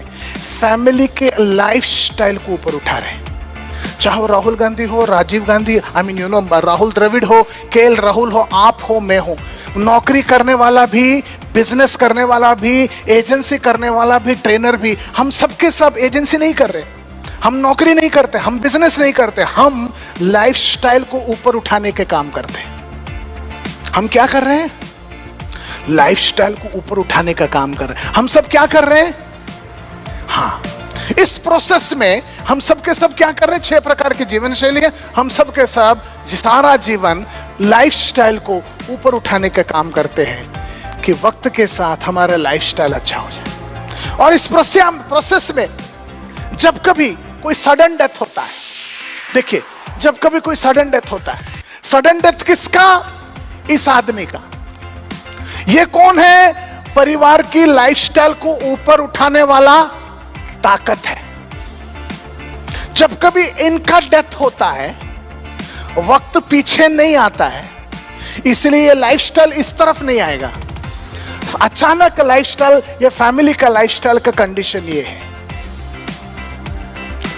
Speaker 1: फैमिली के लाइफस्टाइल को ऊपर उठा रहे हैं। चाहे राहुल गांधी हो, राजीव गांधी, राहुल द्रविड़ हो, केएल राहुल हो, आप हो, मैं हो, नौकरी करने वाला भी, बिजनेस करने वाला भी, एजेंसी करने वाला भी, ट्रेनर भी, हम सबके सब एजेंसी नहीं कर रहे, हम नौकरी नहीं करते, हम बिजनेस नहीं करते, हम लाइफस्टाइल को ऊपर उठाने के काम करते हैं। हम क्या कर रहे हैं? लाइफस्टाइल को ऊपर उठाने का काम कर रहे हैं। हम सब क्या कर रहे हैं? हाँ, इस प्रोसेस में हम सब के सब क्या कर रहे हैं? 6 प्रकार की जीवन शैली है। हम सब के सब सारा जीवन लाइफस्टाइल को ऊपर उठाने का काम करते हैं कि वक्त के साथ हमारा लाइफस्टाइल अच्छा हो जाए। और इस प्रोसेस में जब कभी कोई सडन डेथ होता है, देखिए, जब कभी कोई सडन डेथ होता है, सडन डेथ किसका? इस आदमी का। ये कौन है? परिवार की लाइफस्टाइल को ऊपर उठाने वाला ताकत है। जब कभी इनका डेथ होता है, वक्त पीछे नहीं आता है, इसलिए ये लाइफस्टाइल इस तरफ नहीं आएगा। अचानक लाइफस्टाइल, ये फैमिली का लाइफस्टाइल का कंडीशन ये है।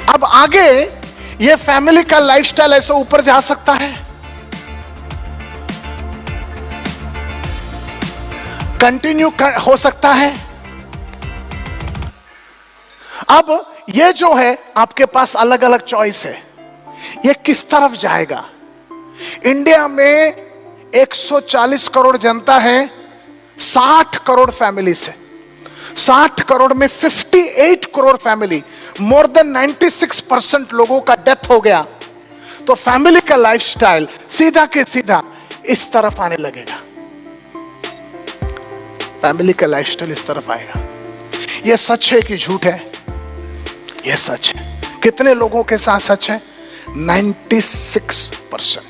Speaker 1: अब आगे ये फैमिली का लाइफस्टाइल ऐसे ऊपर जा सकता है, कंटिन्यू हो सकता है। अब ये जो है आपके पास अलग अलग चॉइस है, ये किस तरफ जाएगा। इंडिया में 140 करोड़ जनता है, 60 करोड़ फैमिली से। 60 करोड़ में 58 करोड़ फैमिली, मोर देन 96% लोगों का डेथ हो गया, तो फैमिली का लाइफस्टाइल सीधा के सीधा इस तरफ आने लगेगा। फैमिली का लाइफस्टाइल इस तरफ आएगा। यह सच है कि झूठ है? यह सच है। कितने लोगों के साथ सच है? 96%।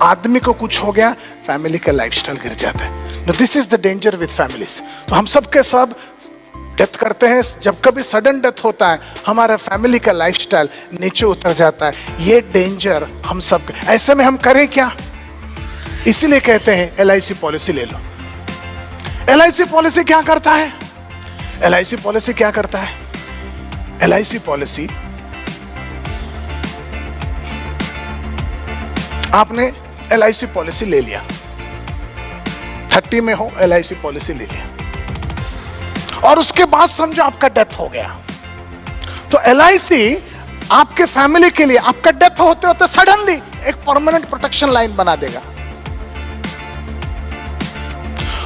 Speaker 1: आदमी को कुछ हो गया, फैमिली का लाइफस्टाइल गिर जाता है। This is the danger with families. तो हम सब के सब डेथ करते हैं। जब कभी सडन डेथ होता है, हमारा फैमिली का लाइफस्टाइल नीचे उतर जाता है। ये डेंजर हम सब। ऐसे में हम करें क्या? इसीलिए कहते हैं LIC पॉलिसी ले लो। LIC पॉलिसी क्या करता है? LIC पॉलिसी क्या करता है? LIC पॉलिसी, आपने LIC पॉलिसी ले लिया, 30 में हो, LIC पॉलिसी ले लिया, और उसके बाद समझो आपका डेथ हो गया, तो LIC आपके फैमिली के लिए आपका डेथ होते होते सडनली एक परमानेंट प्रोटेक्शन लाइन बना देगा,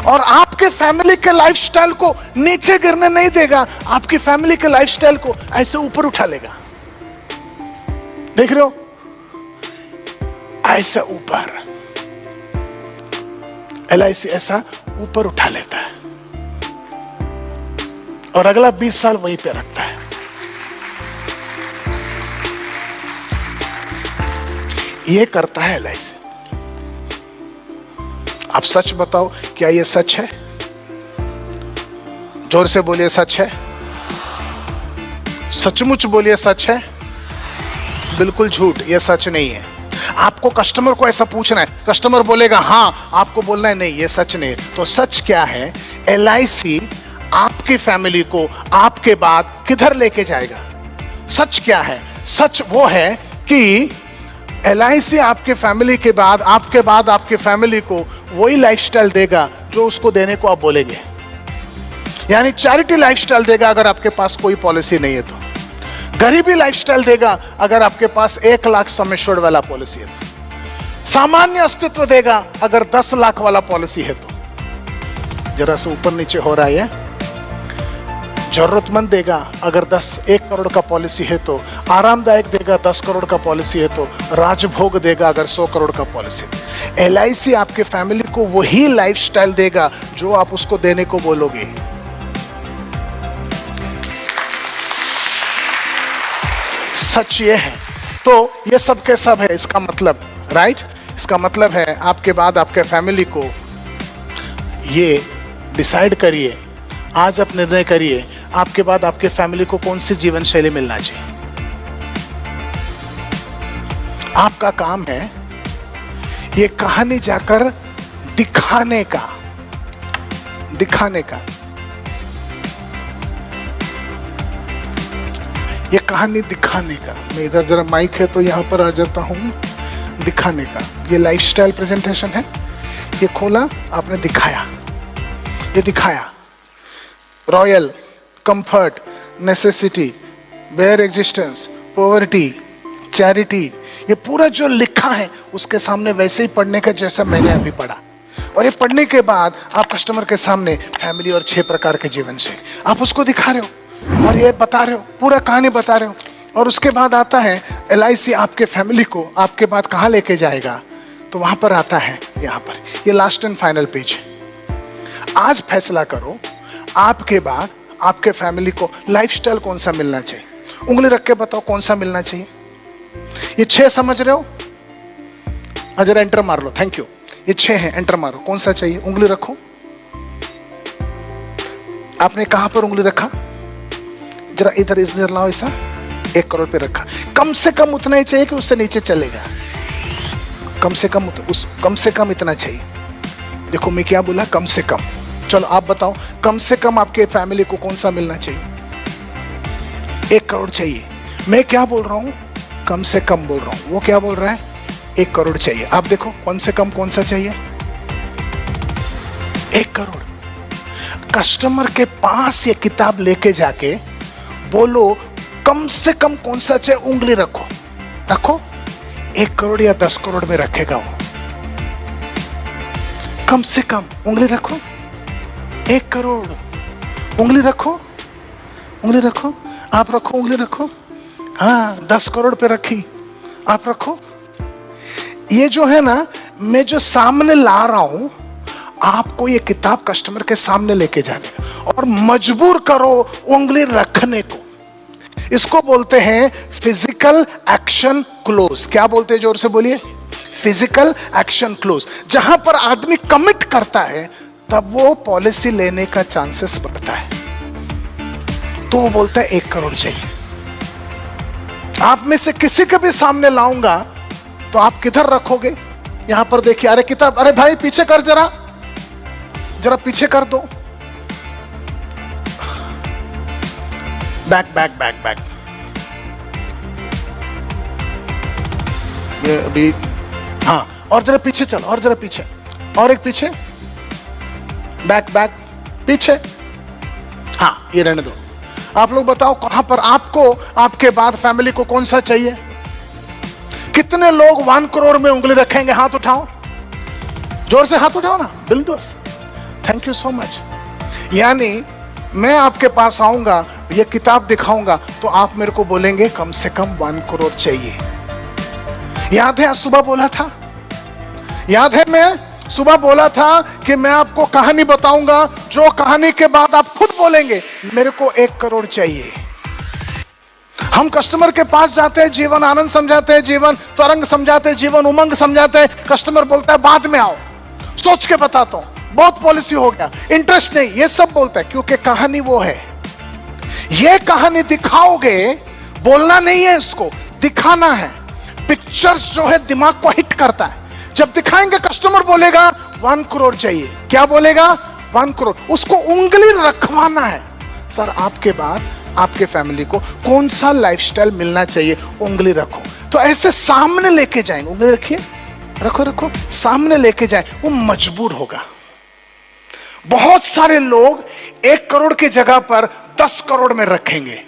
Speaker 1: और आपके फैमिली के लाइफस्टाइल को नीचे गिरने नहीं देगा, आपकी फैमिली के लाइफस्टाइल को ऐसे ऊपर उठा लेगा। देख रहे हो? ऐसा ऊपर LIC ऐसा ऊपर उठा लेता है, और अगला 20 साल वहीं पे रखता है। ये करता है LIC। आप सच बताओ, क्या ये सच है? जोर से बोलिए, सच है? सचमुच बोलिए, सच है? बिल्कुल झूठ, ये सच नहीं है। आपको कस्टमर को ऐसा पूछना है, कस्टमर बोलेगा हाँ, आपको बोलना है नहीं, ये सच नहीं है। तो सच क्या है? LIC आपकी फैमिली को आपके बाद किधर लेके जाएगा? सच क्या है? सच वो है कि LIC आपके फैमिली के बाद, आपके बाद आपके फैमिली को वही लाइफस्टाइल देगा जो उसको देने को आप बोलेंगे। यानी चैरिटी लाइफस्टाइल देगा अगर आपके पास कोई पॉलिसी नहीं है तो, गरीबी लाइफस्टाइल देगा अगर आपके पास 1 लाख सम एश्योर्ड वाला पॉलिसी है तो, सामान्य अस्तित्व देगा अगर 10 लाख वाला पॉलिसी है तो। जरा से ऊपर नीचे हो रहा है, जरूरतमंद देगा अगर 1 करोड़ का पॉलिसी है तो, आरामदायक देगा 10 करोड़ का पॉलिसी है तो, राजभोग देगा अगर 100 करोड़ का पॉलिसी है। LIC आपके फैमिली को वही लाइफस्टाइल देगा जो आप उसको देने को बोलोगे। सच ये है। तो ये सब के सब है इसका मतलब, राइट? इसका मतलब है आपके बाद आपके फैमिली को ये डिसाइड करिए, आज आप निर्णय करिए आपके बाद आपके फैमिली को कौन सी जीवन शैली मिलना चाहिए। आपका काम है ये कहानी जाकर दिखाने का। ये कहानी दिखाने का। मैं इधर जरा माइक है तो यहां पर आ जाता हूं। दिखाने का ये लाइफस्टाइल प्रेजेंटेशन है। ये खोला, आपने दिखाया, ये दिखाया। Royal, comfort, necessity, bare existence, poverty, charity, ये पूरा जो लिखा है उसके सामने वैसे ही पढ़ने का जैसा मैंने अभी पढ़ा। और ये पढ़ने के बाद आप कस्टमर के सामने फैमिली और 6 प्रकार के जीवन शैली आप उसको दिखा रहे हो और ये बता रहे हो, पूरा कहानी बता रहे हो। और उसके बाद आता है LIC आपके फैमिली को आपके बाद कहाँ लेके जाएगा, तो वहां पर आता है यहाँ पर, ये लास्ट एंड फाइनल पेज है। आज फैसला करो आपके बाद आपके फैमिली को लाइफस्टाइल कौन सा मिलना चाहिए। उंगली रख के बताओ कौन सा मिलना चाहिए। ये 6 समझ रहे हो? जरा एंटर मार लो। Thank you. ये 6 है, एंटर मारो। कौन सा चाहिए? उंगली रखो। आपने कहां पर उंगली रखा? जरा इधर लाओ। ऐसा 1 करोड़ पे रखा। कम से कम उतना ही चाहिए कि उससे नीचे चलेगा? कम से कम इतना चाहिए। देखो मैं क्या बोला, कम से कम। चलो आप बताओ कम से कम आपके फैमिली को कौन सा मिलना चाहिए? 1 करोड़ चाहिए। मैं क्या बोल रहा हूं? कम से कम बोल रहा हूं। वो क्या बोल रहा है? 1 करोड़ चाहिए। आप देखो कम से कम कौन सा चाहिए? 1 करोड़। कस्टमर के पास ये किताब लेके जाके बोलो कम से कम कौन सा चाहिए, उंगली रखो। 1 करोड़ या 10 करोड़ में रखेगा वो। कम से कम उंगली रखो। 1 करोड़। उंगली रखो। आप रखो, उंगली रखो। हाँ, 10 करोड़ पे रखी, आप रखो। ये जो है ना, मैं जो सामने ला रहा हूं आपको, ये किताब कस्टमर के सामने लेके जाने का और मजबूर करो उंगली रखने को। इसको बोलते हैं फिजिकल एक्शन क्लोज। क्या बोलते हैं? जोर से बोलिए। Physical action close. जहां पर आदमी कमिट करता है तब वो पॉलिसी लेने का चांसेस बढ़ता है। तो वो बोलता है 1 करोड़ चाहिए। आप में से किसी के भी सामने लाऊंगा तो आप किधर रखोगे? यहां पर देखिए। अरे किताब, अरे भाई पीछे कर, जरा पीछे कर दो। बैक। ये अभी, हाँ, और जरा पीछे चल, और जरा पीछे, और एक पीछे। बैक पीछे। हाँ, ये रहने दो। आप लोग बताओ कहां पर आपको आपके बाद फैमिली को कौन सा चाहिए? कितने लोग 1 करोड़ में उंगली रखेंगे? हाथ उठाओ, जोर से हाथ उठाओ ना। बिल्कुल, थैंक यू सो मच। यानी मैं आपके पास आऊंगा, ये किताब दिखाऊंगा तो आप मेरे को बोलेंगे कम से कम 1 करोड़ चाहिए। याद है आज सुबह बोला था? याद है मैं सुबह बोला था कि मैं आपको कहानी बताऊंगा, जो कहानी के बाद आप खुद बोलेंगे मेरे को 1 करोड़ चाहिए। हम कस्टमर के पास जाते हैं, जीवन आनंद समझाते हैं, जीवन तरंग समझाते हैं, जीवन उमंग समझाते हैं। कस्टमर बोलता है बाद में आओ, सोच के बताता हूं, बहुत पॉलिसी हो गया, इंटरेस्ट नहीं, ये सब बोलता है। क्योंकि कहानी वो है। ये कहानी दिखाओगे, बोलना नहीं है, इसको दिखाना है। पिक्चर्स जो है दिमाग को हिट करता है। जब दिखाएंगे कस्टमर बोलेगा 1 करोड़ चाहिए। क्या बोलेगा? 1 करोड़। उसको उंगली रखवाना है। सर आपके बाद आपके फैमिली को कौन सा लाइफस्टाइल मिलना चाहिए, उंगली रखो। तो ऐसे सामने लेके जाएंगे। उंगली रखिए, रखो, सामने लेके जाए, वो मजबूर होगा। बहुत सारे लोग 1 करोड़ की जगह पर 10 करोड़ में रखेंगे।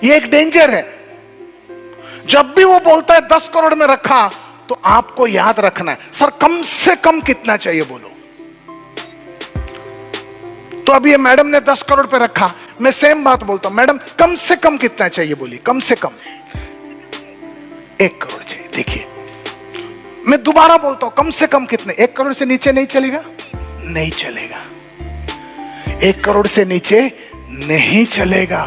Speaker 1: ये एक डेंजर है। जब भी वो बोलता है 10 करोड़ में रखा, तो आपको याद रखना है सर कम से कम कितना चाहिए बोलो। तो अभी ये मैडम ने 10 करोड़ पे रखा, मैं सेम बात बोलता हूं, मैडम कम से कम कितना चाहिए बोलिए, कम से कम 1 करोड़ चाहिए। देखिए मैं दोबारा बोलता हूं, कम से कम कितने, 1 करोड़ से नीचे नहीं चलेगा, नहीं चलेगा, 1 करोड़ से नीचे नहीं चलेगा।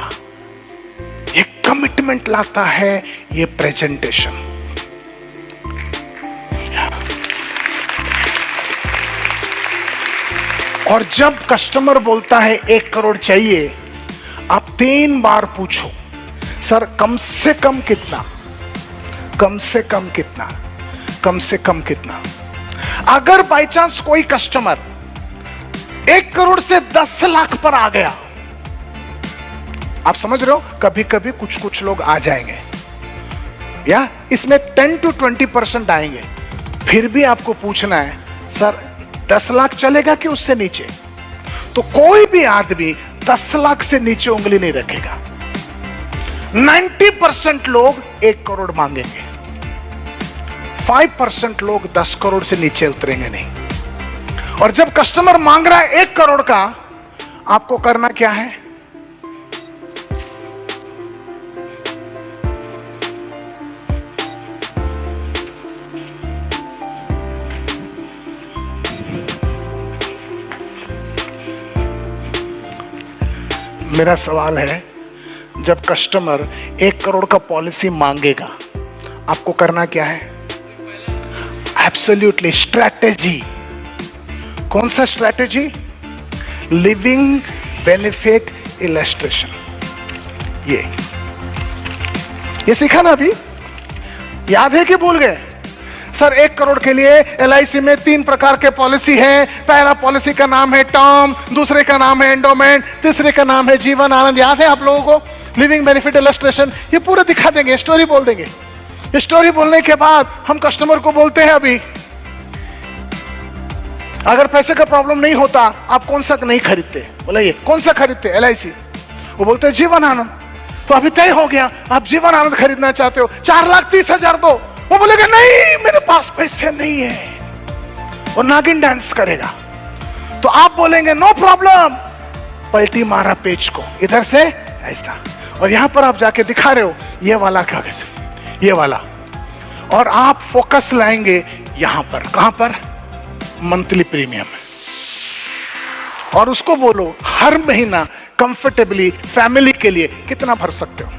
Speaker 1: ये कमिटमेंट लाता है ये प्रेजेंटेशन। और जब कस्टमर बोलता है 1 करोड़ चाहिए, आप 3 बार पूछो, सर कम से कम कितना, कम से कम कितना, कम से कम कितना। अगर बाई चांस कोई कस्टमर 1 करोड़ से 10 लाख पर आ गया, आप समझ रहे हो, कभी कभी कुछ कुछ लोग आ जाएंगे, या इसमें 10 to 20% आएंगे, फिर भी आपको पूछना है सर 10 लाख चलेगा कि उससे नीचे। तो कोई भी आदमी 10 लाख से नीचे उंगली नहीं रखेगा। 90% लोग 1 करोड़ मांगेंगे, 5% लोग 10 करोड़ से नीचे उतरेंगे नहीं। और जब कस्टमर मांग रहा है 1 करोड़ का, आपको करना क्या है, मेरा सवाल है, जब कस्टमर 1 करोड़ का पॉलिसी मांगेगा, आपको करना क्या है, एब्सोल्युटली स्ट्रैटेजी। कौन सा स्ट्रैटेजी, लिविंग बेनिफिट इलस्ट्रेशन। ये सीखा ना अभी, याद है कि भूल गए। सर 1 करोड़ के लिए LIC में 3 प्रकार के पॉलिसी है। पहला पॉलिसी का नाम है टर्म, दूसरे का नाम है एंडोमेंट, तीसरे का नाम है जीवन आनंद। याद है आप लोगों को, लिविंग बेनिफिट इलस्ट्रेशन। ये पूरा दिखा देंगे, स्टोरी बोल देंगे। स्टोरी बोलने के बाद हम कस्टमर को बोलते हैं, अभी अगर पैसे का प्रॉब्लम नहीं होता आप कौन सा नहीं खरीदते, बोला ये कौन सा खरीदते, LIC। वो बोलते हैं जीवन आनंद। तो अभी तय हो गया, आप जीवन आनंद खरीदना चाहते हो, 4,30,000 दो। वो बोलेगा नहीं मेरे पास पैसे नहीं है, वो नागिन डांस करेगा। तो आप बोलेंगे नो प्रॉब्लम, पलटी मारा पेज को इधर से ऐसा, और यहां पर आप जाके दिखा रहे हो ये वाला कागज, ये वाला, और आप फोकस लाएंगे यहां पर, कहां पर, मंथली प्रीमियम। और उसको बोलो हर महीना कंफर्टेबली फैमिली के लिए कितना भर सकते हो।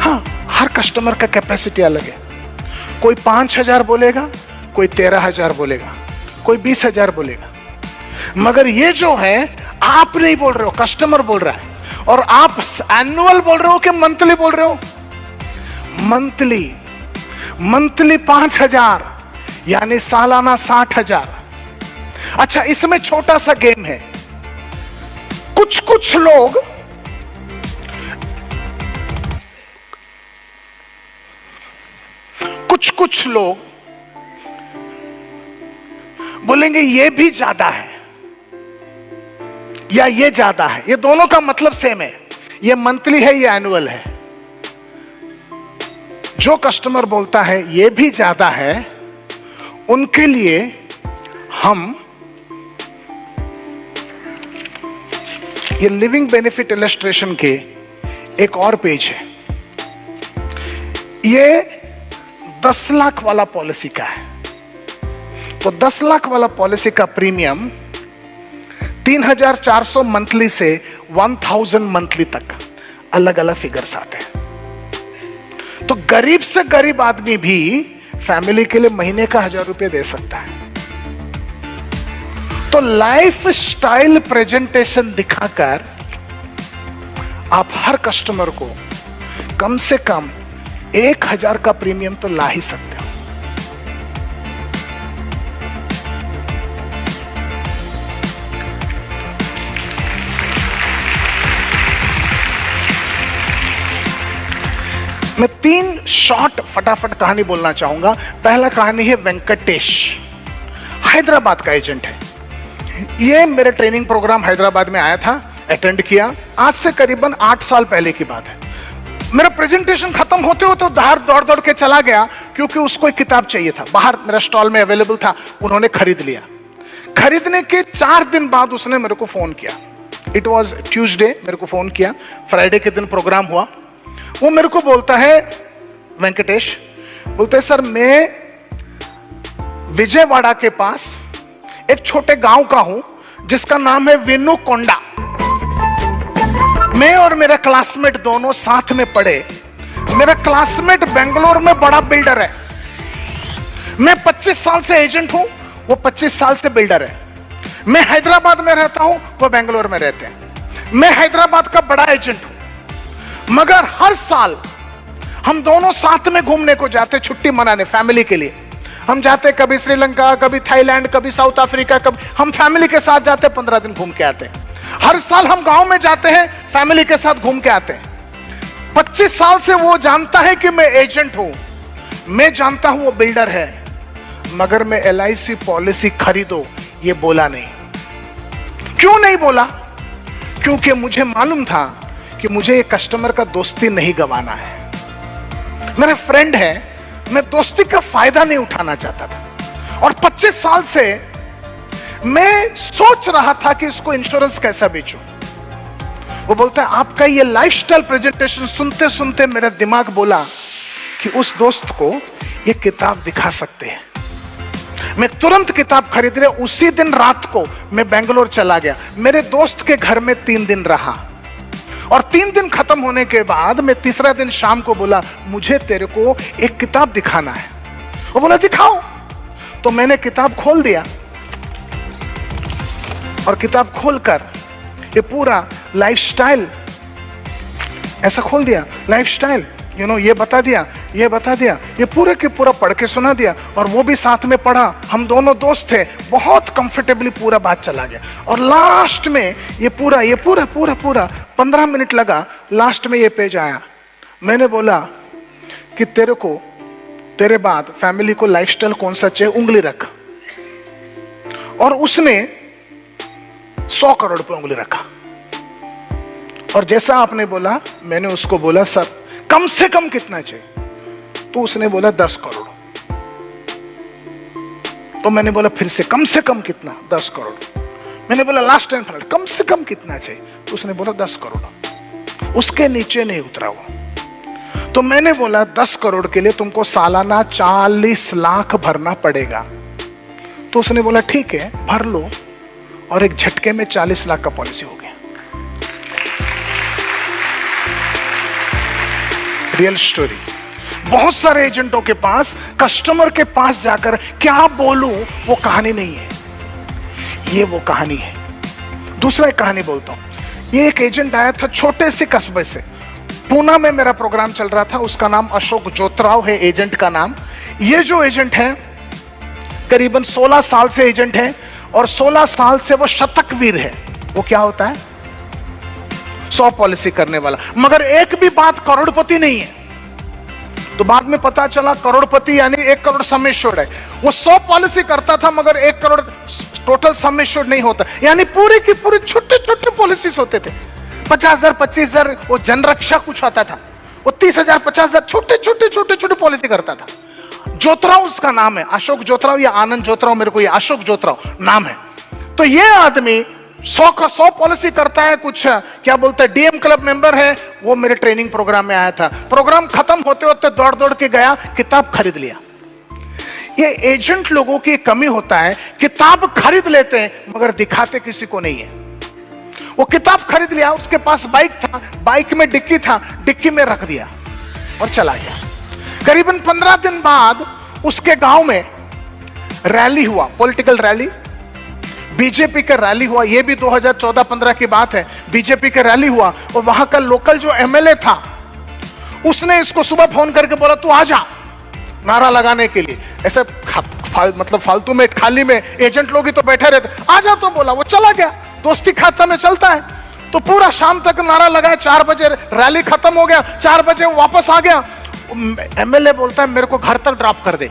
Speaker 1: हाँ, हर कस्टमर का कैपेसिटी अलग है। कोई 5,000 बोलेगा, कोई 13,000 बोलेगा, कोई 20,000 बोलेगा। मगर ये जो है आप नहीं बोल रहे हो, कस्टमर बोल रहा है। और आप एनुअल बोल रहे हो कि मंथली बोल रहे हो, मंथली। मंथली 5,000 यानी सालाना 60,000। अच्छा, इसमें छोटा सा गेम है। कुछ लोग बोलेंगे ये भी ज्यादा है या ये ज्यादा है। ये दोनों का मतलब सेम है, ये मंथली है, ये एनुअल है। जो कस्टमर बोलता है ये भी ज्यादा है, उनके लिए हम ये लिविंग बेनिफिट इलस्ट्रेशन के एक और पेज है। ये 10 लाख वाला पॉलिसी का है। तो 10 लाख वाला पॉलिसी का प्रीमियम 3,400 मंथली से 1,000 मंथली तक अलग अलग फिगर्स आते हैं। तो गरीब से गरीब आदमी भी फैमिली के लिए महीने का 1,000 रुपये दे सकता है। तो लाइफ स्टाइल प्रेजेंटेशन दिखाकर आप हर कस्टमर को कम से कम 1,000 का प्रीमियम तो ला ही सकते हो। मैं 3 शॉर्ट फटाफट कहानी बोलना चाहूंगा। पहला कहानी है वेंकटेश, हैदराबाद का एजेंट है। ये मेरे ट्रेनिंग प्रोग्राम हैदराबाद में आया था, अटेंड किया। आज से करीबन 8 साल पहले की बात है। मेरा प्रेजेंटेशन खत्म होते होते बाहर दौड़ के चला गया, क्योंकि उसको एक किताब चाहिए था। बाहर मेरा स्टॉल में अवेलेबल था, उन्होंने खरीद लिया। खरीदने के 4 दिन बाद उसने मेरे को फोन किया। इट वॉज ट्यूसडे, मेरे को फोन किया, फ्राइडे के दिन प्रोग्राम हुआ। वो मेरे को बोलता है, वेंकटेश बोलते हैं सर मैं विजयवाड़ा के पास एक छोटे गांव का हूं जिसका नाम है विनुकोंडा। मैं और मेरा क्लासमेट दोनों साथ में पढ़े। मेरा क्लासमेट बेंगलोर में बड़ा बिल्डर है। मैं 25 साल से एजेंट हूं, वो 25 साल से बिल्डर है। मैं हैदराबाद में रहता हूं, वो बेंगलोर में रहते हैं। मैं हैदराबाद का बड़ा एजेंट हूं, मगर हर साल हम दोनों साथ में घूमने को जाते, छुट्टी मनाने फैमिली के लिए। हम जाते कभी श्रीलंका, कभी थाईलैंड, कभी साउथ अफ्रीका, कभी हम फैमिली के साथ जाते, 15 दिन घूम के आते। हर साल हम गांव में जाते हैं, फैमिली के साथ घूम के आते हैं। 25 साल से वो जानता है कि मैं एजेंट हूं, मैं जानता हूं वो बिल्डर है, मगर मैं LIC पॉलिसी खरीदो ये बोला नहीं। क्यों नहीं बोला? क्योंकि मुझे मालूम था कि मुझे ये कस्टमर का दोस्ती नहीं गंवाना है। मेरा फ्रेंड है, मैं दोस्ती का फायदा नहीं उठाना चाहता था। और 25 साल से मैं सोच रहा था कि इसको इंश्योरेंस कैसा बेचूं। वो बोलता है आपका ये लाइफस्टाइल प्रेजेंटेशन सुनते सुनते मेरा दिमाग बोला कि उस दोस्त को ये किताब दिखा सकते हैं। मैं तुरंत किताब खरीद लिया। उसी दिन रात को मैं बेंगलोर चला गया। मेरे दोस्त के घर में 3 दिन रहा और 3 दिन खत्म होने के बाद मैं तीसरा दिन शाम को बोला मुझे तेरे को एक किताब दिखाना है। वो बोला दिखाओ। तो मैंने किताब खोल दिया और किताब खोलकर ये पूरा लाइफस्टाइल ऐसा खोल दिया, लाइफस्टाइल ये बता दिया, ये बता दिया, ये पूरे के पूरा पढ़ के सुना दिया। और वो भी साथ में पढ़ा, हम दोनों दोस्त थे, बहुत कंफर्टेबली पूरा बात चला गया। और लास्ट में ये पूरा 15 मिनट लगा, लास्ट में ये पेज आया। मैंने बोला कि तेरे बाद फैमिली को लाइफस्टाइल कौन सा चाहिए, उंगली रख। और उसने 100 करोड़ पे उंगली रखा। और जैसा आपने बोला, मैंने उसको बोला सर कम से कम कितना चाहिए? तो उसने बोला 10 करोड़। तो मैंने बोला फिर से कम कितना? 10 करोड़। मैंने बोला लास्ट टाइम कम से कम कितना चाहिए? तो उसने बोला 10 करोड़। उसके नीचे नहीं उतरा वो। तो मैंने बोला 10 करोड़ के लिए तुमको सालाना 40 लाख भरना पड़ेगा। तो उसने बोला ठीक है भर लो। और एक झटके में 40 लाख का पॉलिसी हो गया। Real story. बहुत सारे एजेंटों के पास कस्टमर के पास जाकर क्या बोलूं वो कहानी नहीं है, ये वो कहानी है। दूसरा एक कहानी बोलता हूं। ये एक एजेंट आया था छोटे से कस्बे से, पूना में मेरा प्रोग्राम चल रहा था। उसका नाम अशोक जोतराव है, एजेंट का नाम। ये जो एजेंट है करीबन 16 साल से एजेंट है और 16 साल से वो शतकवीर है। वो क्या होता है? 100 पॉलिसी करने वाला, मगर एक भी बात करोड़पति नहीं है। तो बाद में पता चला करोड़पति यानी 1 करोड़ सम एश्योर्ड है। वो 100 पॉलिसी करता था मगर 1 करोड़ टोटल सम एश्योर्ड नहीं होता, यानी पूरी की पूरी छोटे छोटे पॉलिसीज होते थे। 50,000 25,000 वो जनरक्षा कुछ आता था, वो 30,000 50,000 छोटे पॉलिसी करता था। जोतराव उसका नाम है, अशोक जोतराव या आनंद जोतराव, मेरे को ये अशोक जोतराव नाम है। तो ये आदमी 100 पॉलिसी करता है। कुछ क्या बोलते हैं DM क्लब मेंबर है। वो मेरे ट्रेनिंग प्रोग्राम में आया था। प्रोग्राम खत्म होते होते दौड़ के गया, किताब खरीद लिया। ये एजेंट लोगों की कमी होता है, किताब खरीद लेते हैं मगर दिखाते किसी को नहीं है। वो किताब खरीद लिया, उसके पास बाइक था, बाइक में डिक्की था, डिक्की में रख दिया और चला गया। करीबन 15 दिन बाद उसके गांव में रैली हुआ, पॉलिटिकल रैली, बीजेपी का रैली हुआ। यह भी 2014-15 की बात है। बीजेपी का रैली हुआ और वहां का लोकल जो MLA था उसने इसको सुबह फोन करके बोला तू आ जा नारा लगाने के लिए। ऐसे मतलब फालतू में खाली में एजेंट लोग ही तो बैठे रहते, आ जा। तो बोला, वो चला गया। दोस्ती खाता में चलता है। तो पूरा शाम तक नारा लगाया। 4 बजे रैली खत्म हो गया, 4 बजे वापस आ गया। MLA बोलता है मेरे को घर तक ड्रॉप कर दे।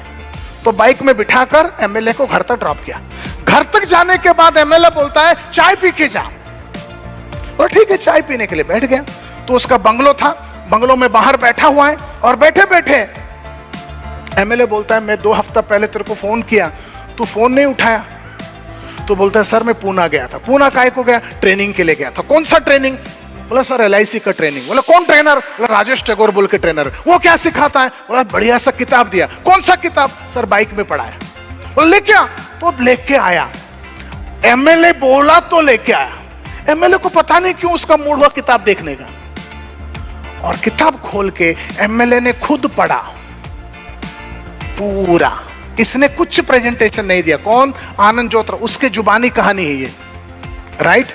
Speaker 1: तो बाइक में बिठाकर MLA को घर तक ड्रॉप किया। घर तक जाने के बाद MLA बोलता है चाय पी के जा। और ठीक है, चाय पीने के लिए बैठ गया। तो उसका बंगलो था, बंगलो में बाहर बैठा हुआ है और बैठे बैठे MLA बोलता है मैं 2 हफ्ता पहले तेरे को फोन किया, तू फोन नहीं उठाया। तो बोलता है सर मैं पूना गया था। पूना काहे को गया? ट्रेनिंग के लिए गया था। कौन सा ट्रेनिंग? बोला सर LIC का ट्रेनिंग। बोला कौन ट्रेनर? बोला राजेश टैगोर बोल के ट्रेनर। वो क्या सिखाता है? बोला बढ़िया सा किताब दिया। कौन सा किताब? सर बाइक में पढ़ा है। बोला लेके आ। तो लेके आया। MLA बोला तो लेके आया। MLA को पता नहीं क्यों उसका मूड हुआ किताब देखने का, और किताब खोल के MLA ने खुद पढ़ा पूरा। इसने कुछ प्रेजेंटेशन नहीं दिया। कौन? आनंद जोत्रा। उसके जुबानी कहानी है ये, राइट?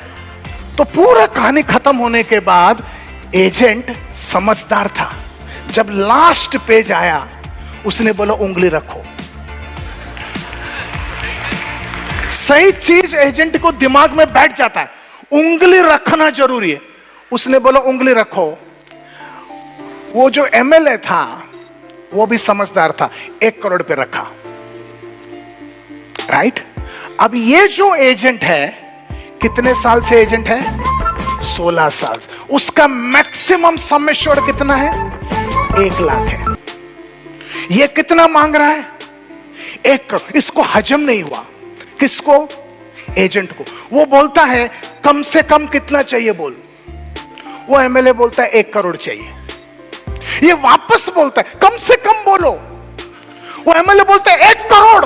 Speaker 1: तो पूरा कहानी खत्म होने के बाद एजेंट समझदार था। जब लास्ट पेज आया उसने बोला उंगली रखो। सही चीज एजेंट को दिमाग में बैठ जाता है, उंगली रखना जरूरी है। उसने बोला उंगली रखो। वो जो MLA था वो भी समझदार था, 1 करोड़ पे रखा, राइट? अब ये जो एजेंट है कितने साल से एजेंट है? 16 साल से। उसका मैक्सिमम सम एश्योर्ड कितना है? 1 लाख है। ये कितना मांग रहा है? 1 करोड़। इसको हजम नहीं हुआ। किसको? एजेंट को। वो बोलता है कम से कम कितना चाहिए बोल। वो MLA बोलता है 1 करोड़ चाहिए। ये वापस बोलता है कम से कम बोलो। वो MLA बोलता है 1 करोड़।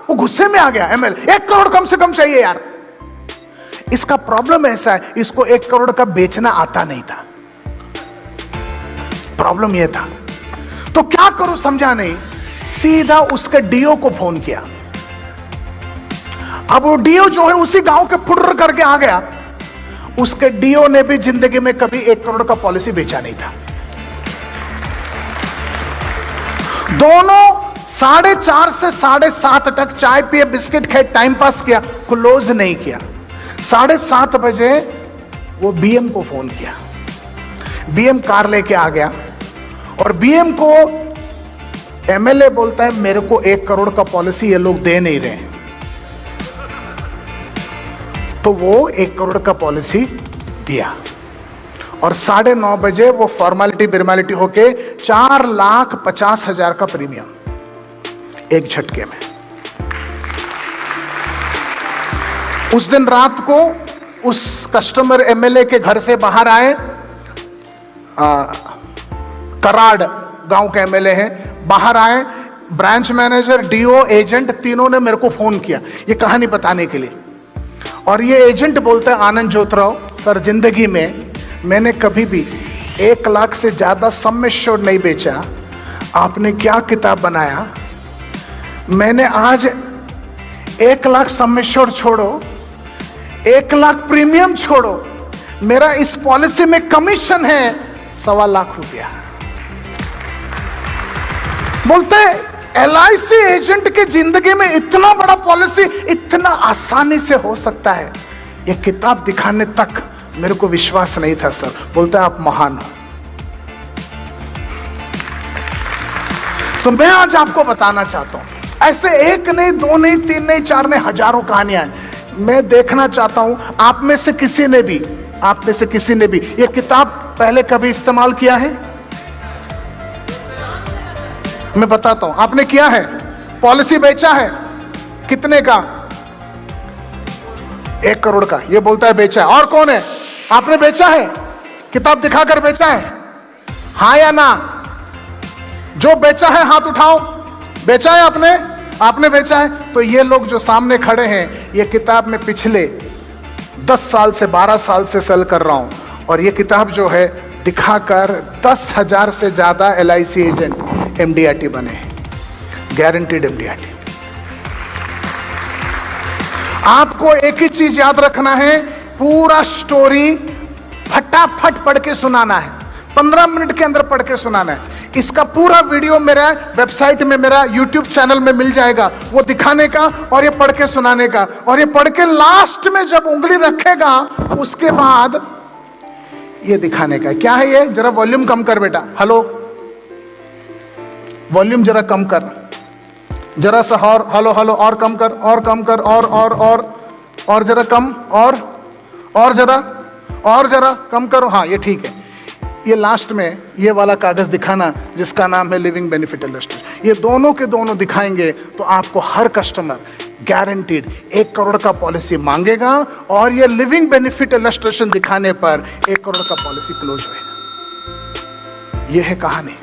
Speaker 1: वो गुस्से में आ गया MLA, 1 करोड़ कम से कम चाहिए यार। इसका प्रॉब्लम ऐसा है, इसको 1 करोड़ का बेचना आता नहीं था। प्रॉब्लम यह था। तो क्या करूं समझा नहीं। सीधा उसके DO को फोन किया। अब वो DO जो है उसी गांव के फुर्र करके आ गया। उसके DO ने भी जिंदगी में कभी 1 करोड़ का पॉलिसी बेचा नहीं था। दोनों 4:30 से 7:30 तक चाय पिए, बिस्किट खाए, टाइम पास किया, क्लोज नहीं किया। 7:30 बजे वो BM को फोन किया। BM कार लेके आ गया और BM को MLA बोलता है मेरे को 1 करोड़ का पॉलिसी ये लोग दे नहीं रहे। तो वो 1 करोड़ का पॉलिसी दिया और 9:30 बजे वो फॉर्मेलिटी बिर्मेलिटी होके 4,50,000 का प्रीमियम एक झटके में। उस दिन रात को उस कस्टमर MLA के घर से बाहर आए। कराड़ गांव के MLA है। बाहर आए, ब्रांच मैनेजर, DO, एजेंट, तीनों ने मेरे को फोन किया ये कहानी बताने के लिए। और ये एजेंट बोलता है आनंद जोतराव सर जिंदगी में मैंने कभी भी 1 लाख से ज्यादा सम एश्योर्ड नहीं बेचा। आपने क्या किताब बनाया। मैंने आज 1 लाख सम एश्योर्ड छोड़ो, 1 लाख प्रीमियम छोड़ो, मेरा इस पॉलिसी में कमीशन है 1.25 लाख रुपया। बोलते LIC एजेंट की जिंदगी में इतना बड़ा पॉलिसी इतना आसानी से हो सकता है, ये किताब दिखाने तक मेरे को विश्वास नहीं था सर। बोलता है आप महान हो। तो मैं आज आपको बताना चाहता हूं, ऐसे 1 नहीं, 2 नहीं, 3 नहीं, 4 नहीं, हजारों कहानियां हैं। मैं देखना चाहता हूं आप में से किसी ने भी ये किताब पहले कभी इस्तेमाल किया है? मैं बताता हूं। आपने किया है? पॉलिसी बेचा है? कितने का? 1 करोड़ का। ये बोलता है बेचा है। और कौन है? आपने बेचा है? किताब दिखाकर बेचा है? हाँ या ना? जो बेचा है हाथ उठाओ। बेचा है आपने? आपने बेचा है? तो ये लोग जो सामने खड़े हैं, ये किताब में पिछले 10 साल से 12 साल से सेल कर रहा हूं, और ये किताब जो है दिखाकर 10,000 से ज्यादा LIC एजेंट MDRT बने, गारंटीड MDRT। आपको एक ही चीज याद रखना है, पूरा स्टोरी फटाफट पढ़ के सुनाना है, 15 मिनट के अंदर पढ़ के सुनाना है। इसका पूरा वीडियो मेरा वेबसाइट में, मेरा YouTube चैनल में मिल जाएगा, वो दिखाने का और ये पढ़ के सुनाने का। और ये पढ़ के लास्ट में जब उंगली रखेगा उसके बाद ये दिखाने का। क्या है ये? जरा वॉल्यूम कम कर बेटा। हेलो, वॉल्यूम जरा कम कर, जरा सा। और हेलो हेलो, और कम कर, और कम कर, और जरा कम, और जरा कम करो। हाँ ये ठीक है। ये लास्ट में ये वाला कागज दिखाना जिसका नाम है लिविंग बेनिफिट इलस्ट्रेशन, ये दोनों के दोनों दिखाएंगे तो आपको हर कस्टमर गारंटीड 1 करोड़ का पॉलिसी मांगेगा और ये लिविंग बेनिफिट इलस्ट्रेशन दिखाने पर 1 करोड़ का पॉलिसी क्लोज होएगा। ये है कहानी।